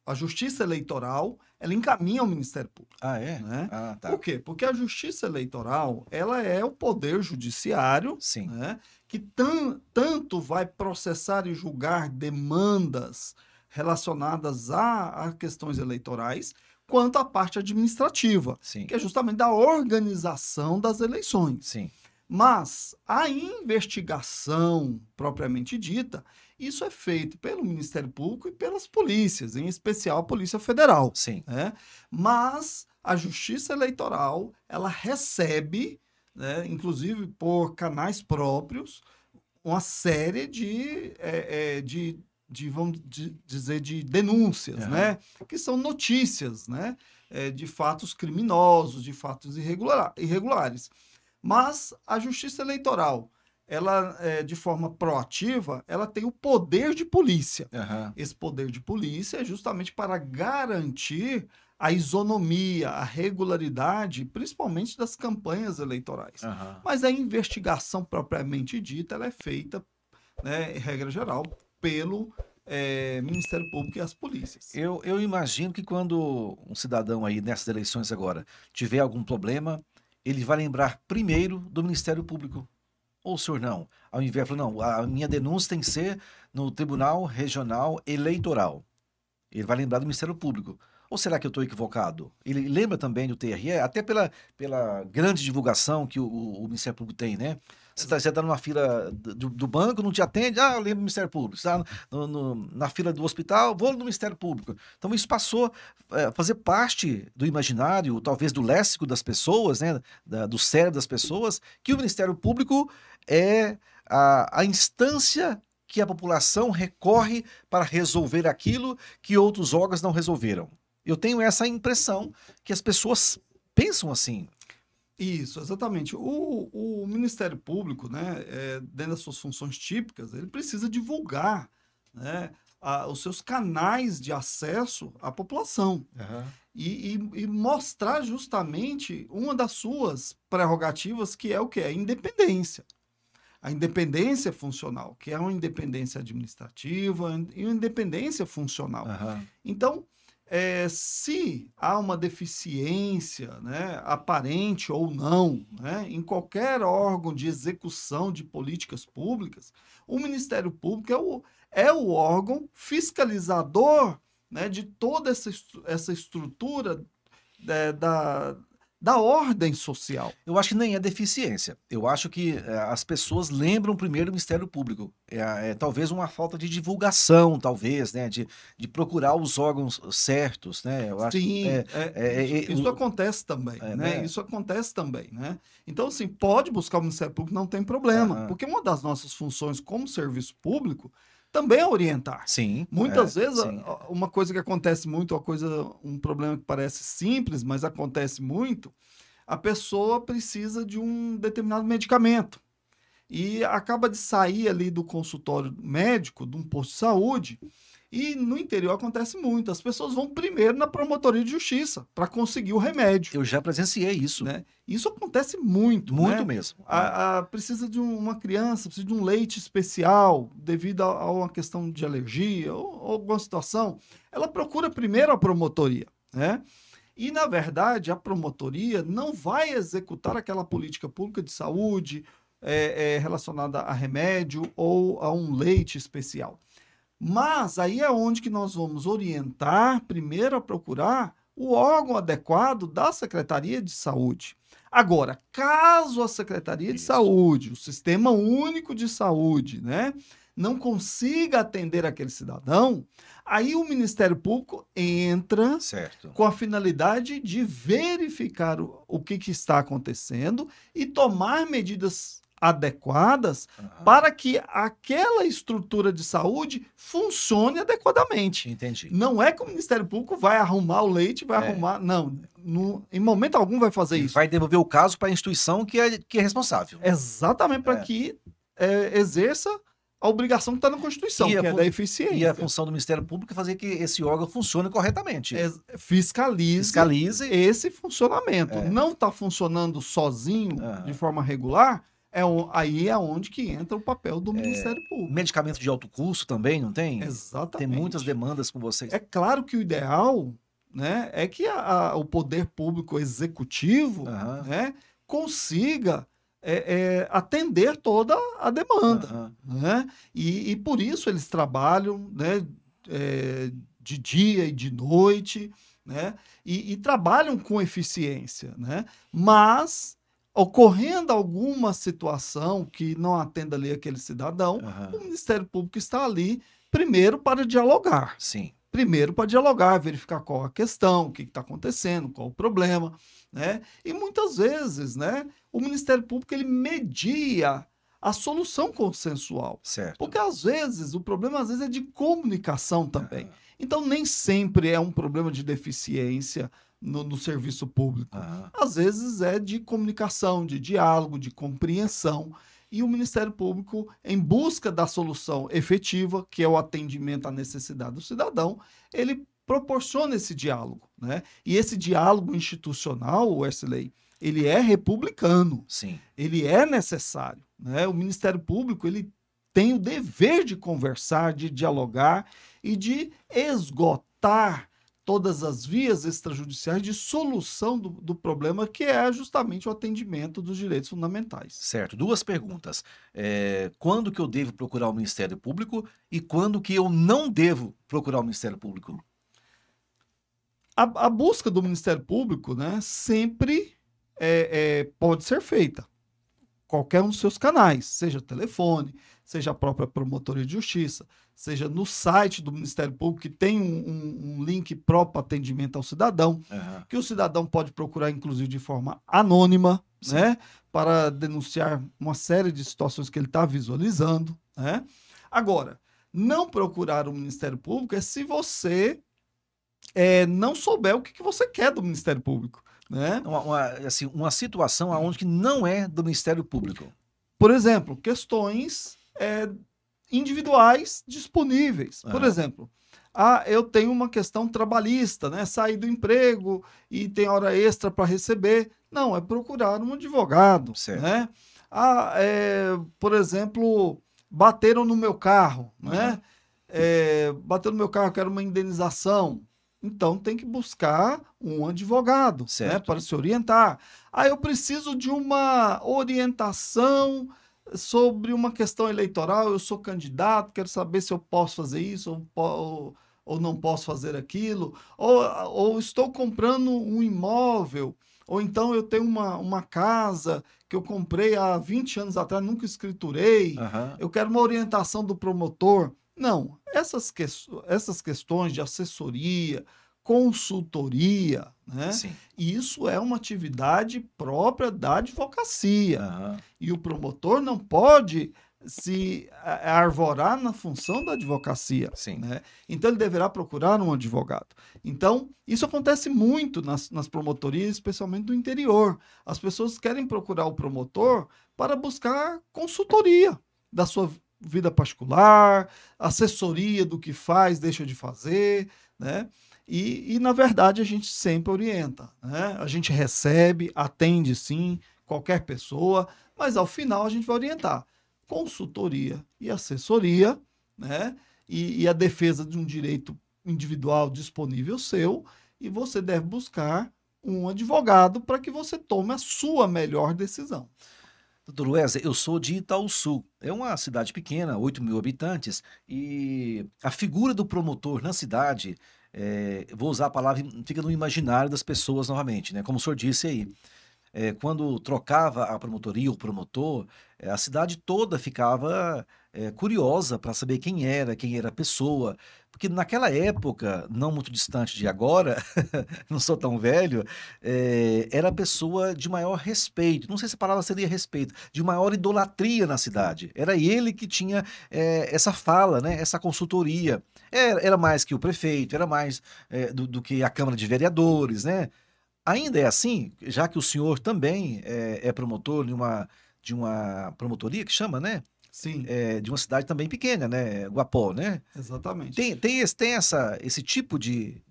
a Justiça Eleitoral, ela encaminha ao Ministério Público. Ah, é? Né? Ah, tá. Por quê? Porque a Justiça Eleitoral, ela é o poder judiciário, Sim. Né, que tanto vai processar e julgar demandas relacionadas a questões eleitorais, quanto a parte administrativa, Sim. que é justamente da organização das eleições. Sim. Mas a investigação propriamente dita, isso é feito pelo Ministério Público e pelas polícias, em especial a Polícia Federal. Sim. Né? Mas a Justiça Eleitoral, ela recebe, né, inclusive por canais próprios, uma série vamos dizer, de denúncias, Aham. né? Que são notícias, né? De fatos criminosos, de fatos irregulares. Mas a Justiça Eleitoral, ela, de forma proativa, ela tem o poder de polícia. Aham. Esse poder de polícia é justamente para garantir a isonomia, a regularidade, principalmente das campanhas eleitorais. Aham. Mas a investigação propriamente dita, ela é feita, né, em regra geral, pelo Ministério Público e as polícias. Eu imagino que quando um cidadão aí nessas eleições agora tiver algum problema, ele vai lembrar primeiro do Ministério Público. Ou o senhor não? Ao invés de falar, não, a minha denúncia tem que ser no Tribunal Regional Eleitoral. Ele vai lembrar do Ministério Público. Ou será que eu estou equivocado? Ele lembra também do TRE, até pela grande divulgação que o Ministério Público tem, né? Você tá numa fila do banco, não te atende, eu lembro do Ministério Público. Você está na fila do hospital, vou no Ministério Público. Então isso passou a fazer parte do imaginário, talvez do léxico das pessoas, né? Do cérebro das pessoas, que o Ministério Público é a instância que a população recorre para resolver aquilo que outros órgãos não resolveram. Eu tenho essa impressão que as pessoas pensam assim. Isso, exatamente. O Ministério Público, né, dentro das suas funções típicas, ele precisa divulgar, né, os seus canais de acesso à população. Uhum. E mostrar justamente uma das suas prerrogativas, que é o quê? A independência. A independência funcional, que é uma independência administrativa e uma independência funcional. Uhum. Então, se há uma deficiência, né, aparente ou não, né, em qualquer órgão de execução de políticas públicas, o Ministério Público é o órgão fiscalizador, né, de toda essa estrutura da ordem social. Eu acho que nem é deficiência. Eu acho que as pessoas lembram primeiro do Ministério Público. Talvez uma falta de divulgação, talvez, né? De procurar os órgãos certos, né? Eu acho, Sim, isso acontece também, né? Isso acontece também, né? Então, assim, pode buscar o Ministério Público, não tem problema, porque uma das nossas funções como serviço público também é orientar. Sim. Muitas vezes, sim. uma coisa que acontece muito, um problema que parece simples, mas acontece muito, a pessoa precisa de um determinado medicamento e acaba de sair ali do consultório médico, de um posto de saúde, e no interior acontece muito. As pessoas vão primeiro na promotoria de justiça para conseguir o remédio. Eu já presenciei isso. Né? Isso acontece muito. Muito né? mesmo. Precisa de uma criança, precisa de um leite especial devido a uma questão de alergia ou alguma situação. Ela procura primeiro a promotoria. Né? E, na verdade, a promotoria não vai executar aquela política pública de saúde relacionada a remédio ou a um leite especial. Mas aí é onde que nós vamos orientar primeiro a procurar o órgão adequado da Secretaria de Saúde. Agora, caso a Secretaria de Saúde, o Sistema Único de Saúde, né, não consiga atender aquele cidadão, aí o Ministério Público entra com a finalidade de verificar o que está acontecendo e tomar medidas adequadas para que aquela estrutura de saúde funcione adequadamente. Entendi. Não é que o Ministério Público vai arrumar o leite, vai arrumar... Não, em momento algum vai fazer isso. Vai devolver o caso para a instituição que é responsável. Exatamente, para que exerça a obrigação que está na Constituição, que é da eficiência. E a função do Ministério Público é fazer que esse órgão funcione corretamente. Fiscalize esse funcionamento. Não está funcionando sozinho, de forma regular... aí é onde que entra o papel do Ministério Público. Medicamento de alto custo também, não tem? Exatamente. Tem muitas demandas com vocês. É claro que o ideal, né, é que o poder público executivo né, consiga atender toda a demanda. Né? E por isso eles trabalham, né, de dia e de noite, né, e trabalham com eficiência. Né? Mas... ocorrendo alguma situação que não atenda ali aquele cidadão, o Ministério Público está ali, primeiro, para dialogar. Sim. primeiro para dialogar, verificar qual a questão, o que está acontecendo, qual o problema, né? E muitas vezes, né, o Ministério Público ele media a solução consensual. Certo. Porque às vezes, o problema às vezes é de comunicação também. Então nem sempre é um problema de deficiência no serviço público. Às vezes é de comunicação, de diálogo, de compreensão. E o Ministério Público, em busca da solução efetiva, que é o atendimento à necessidade do cidadão, ele proporciona esse diálogo, né? E esse diálogo institucional, Wesley, ele é republicano. Sim. Ele é necessário, né? O Ministério Público, ele tem o dever de conversar, de dialogar e de esgotar todas as vias extrajudiciais de solução do problema, que é justamente o atendimento dos direitos fundamentais. Certo. 2 perguntas. Quando que eu devo procurar o Ministério Público e quando que eu não devo procurar o Ministério Público? A busca do Ministério Público, né, sempre pode ser feita. Qualquer um dos seus canais, seja telefone, seja a própria Promotoria de Justiça, seja no site do Ministério Público, que tem um link próprio para atendimento ao cidadão, que o cidadão pode procurar, inclusive, de forma anônima, né, para denunciar uma série de situações que ele está visualizando, né? Agora, não procurar o Ministério Público é se você não souber o que você quer do Ministério Público, né? Uma situação onde que não é do Ministério Público. Por exemplo, questões individuais disponíveis. Por exemplo, eu tenho uma questão trabalhista, né? Saí do emprego e tem hora extra para receber. Não, é procurar um advogado, certo, né? Por exemplo, bateram no meu carro, né? Bateram no meu carro, quero uma indenização. Então tem que buscar um advogado, né, para se orientar. Eu preciso de uma orientação sobre uma questão eleitoral, eu sou candidato, quero saber se eu posso fazer isso ou não posso fazer aquilo, ou estou comprando um imóvel, ou então eu tenho uma casa que eu comprei há 20 anos atrás, nunca escriturei, eu quero uma orientação do promotor. Não, essas questões de assessoria, consultoria, né? Sim. Isso é uma atividade própria da advocacia. E o promotor não pode se arvorar na função da advocacia. Sim. Né? Então ele deverá procurar um advogado. Então, isso acontece muito nas promotorias, especialmente do interior. As pessoas querem procurar o promotor para buscar consultoria da sua vida particular, assessoria do que faz, deixa de fazer, né? E na verdade, a gente sempre orienta, né? A gente recebe, atende sim, qualquer pessoa, mas ao final a gente vai orientar. Consultoria e assessoria, né? E a defesa de um direito individual disponível seu, e você deve buscar um advogado para que você tome a sua melhor decisão. Doutor Wesley, eu sou de Itaúsu. É uma cidade pequena, 8.000 habitantes, e a figura do promotor na cidade, vou usar a palavra, fica no imaginário das pessoas novamente, né? Como o senhor disse aí. Quando trocava a promotoria, o promotor, a cidade toda ficava curiosa para saber quem era a pessoa. Porque naquela época, não muito distante de agora, não sou tão velho, era a pessoa de maior respeito, não sei se a palavra seria respeito, de maior idolatria na cidade. Era ele que tinha essa fala, né, essa consultoria. Era mais que o prefeito, era mais do que a Câmara de Vereadores, né? Ainda é assim, já que o senhor também é promotor de uma promotoria que chama, né? Sim. De uma cidade também pequena, né? Guapó, né? Exatamente. Tem esse tipo de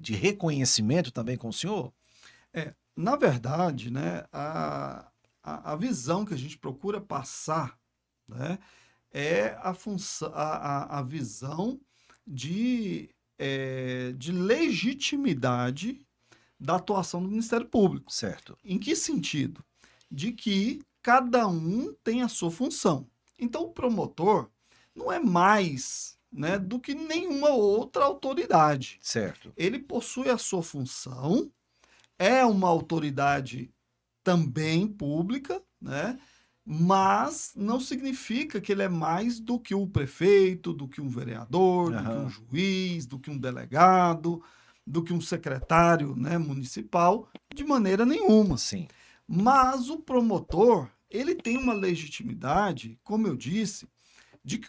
reconhecimento também com o senhor? Na verdade, né, a visão que a gente procura passar, né, é a visão de legitimidade da atuação do Ministério Público. Certo. Em que sentido? De que cada um tem a sua função. Então, o promotor não é mais, né, do que nenhuma outra autoridade. Certo. Ele possui a sua função, é uma autoridade também pública, né, mas não significa que ele é mais do que o prefeito, do que um vereador, do que um juiz, do que um delegado, do que um secretário, né, municipal, de maneira nenhuma. Sim. Mas o promotor, ele tem uma legitimidade, como eu disse, de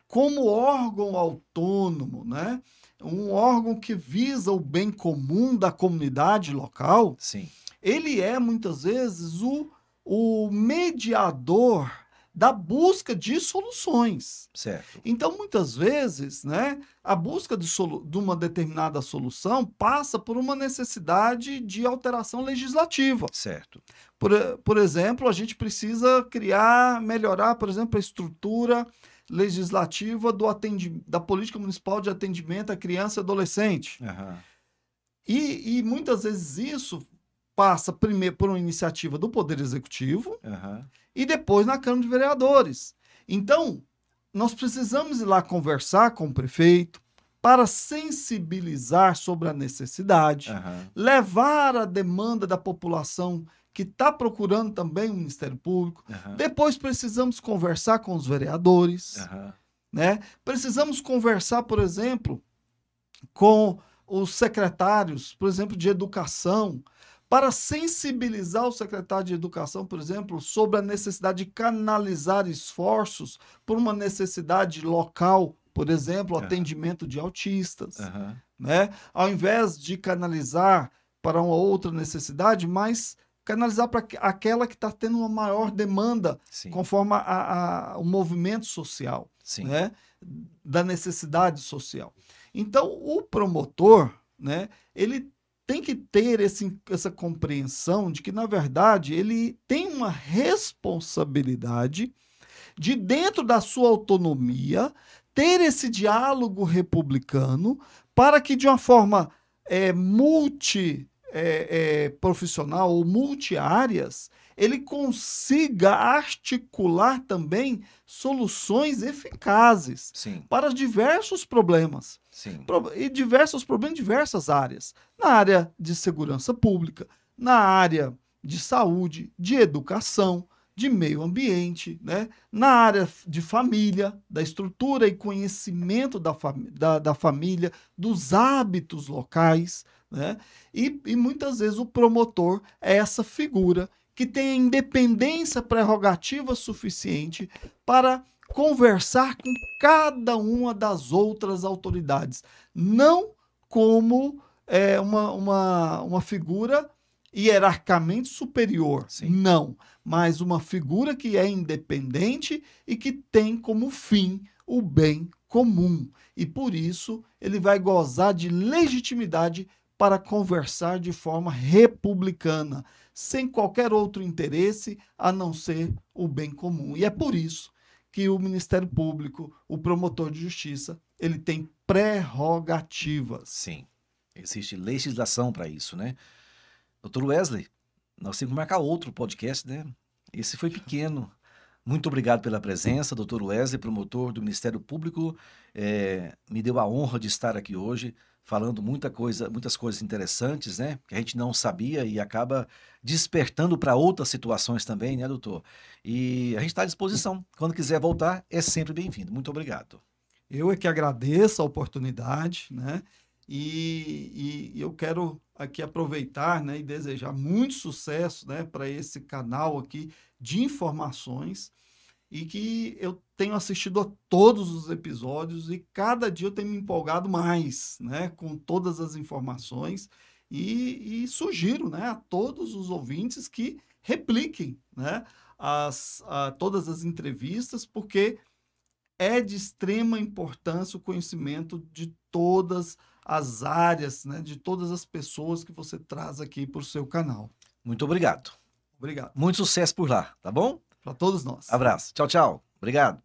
como órgão autônomo, né? Um órgão que visa o bem comum da comunidade local. Sim. Ele é, muitas vezes, o mediador da busca de soluções. Certo. Então, muitas vezes, né, a busca de uma determinada solução passa por uma necessidade de alteração legislativa. Certo. Por exemplo, a gente precisa melhorar, por exemplo, a estrutura legislativa da política municipal de atendimento à criança e adolescente. Uhum. E muitas vezes isso passa primeiro por uma iniciativa do Poder Executivo e depois na Câmara de Vereadores. Então, nós precisamos ir lá conversar com o prefeito para sensibilizar sobre a necessidade, levar a demanda da população que está procurando também o Ministério Público. Depois precisamos conversar com os vereadores, né? Precisamos conversar, por exemplo, com os secretários, por exemplo, de educação, para sensibilizar o secretário de educação, por exemplo, sobre a necessidade de canalizar esforços por uma necessidade local, por exemplo, atendimento de autistas, né? Ao invés de canalizar para uma outra necessidade, mas canalizar para aquela que está tendo uma maior demanda, conforme o movimento social, né? Da necessidade social. Então, o promotor, né, ele tem que ter essa compreensão de que, na verdade, ele tem uma responsabilidade de, dentro da sua autonomia, ter esse diálogo republicano para que, de uma forma profissional ou multiáreas, ele consiga articular também soluções eficazes para diversos problemas. E diversos problemas em diversas áreas. Na área de segurança pública, na área de saúde, de educação, de meio ambiente, né? Na área de família, da estrutura e conhecimento da família, dos hábitos locais, né? E muitas vezes o promotor é essa figura que tem a independência prerrogativa suficiente para conversar com cada uma das outras autoridades, não como uma figura hierarquicamente superior, não, mas uma figura que é independente e que tem como fim o bem comum. E por isso ele vai gozar de legitimidade para conversar de forma republicana, sem qualquer outro interesse a não ser o bem comum. E é por isso que o Ministério Público, o promotor de justiça, ele tem prerrogativas. Sim, existe legislação para isso, né? Doutor Wesley, nós temos que marcar outro podcast, né? Esse foi pequeno. Muito obrigado pela presença, doutor Wesley, promotor do Ministério Público. Me deu a honra de estar aqui hoje, falando muitas coisas interessantes, né? Que a gente não sabia e acaba despertando para outras situações também, né, doutor? E a gente está à disposição. Quando quiser voltar, é sempre bem-vindo. Muito obrigado. Eu é que agradeço a oportunidade, né? E eu quero aqui aproveitar, né, e desejar muito sucesso, né, para esse canal aqui de informações, e que eu tenho assistido a todos os episódios e cada dia eu tenho me empolgado mais, né, com todas as informações, e sugiro, né, a todos os ouvintes que repliquem, né, todas as entrevistas, porque é de extrema importância o conhecimento de todas as áreas, né, de todas as pessoas que você traz aqui para o seu canal. Muito obrigado. Obrigado. Muito sucesso por lá, tá bom? Para todos nós. Abraço. Tchau, tchau. Obrigado.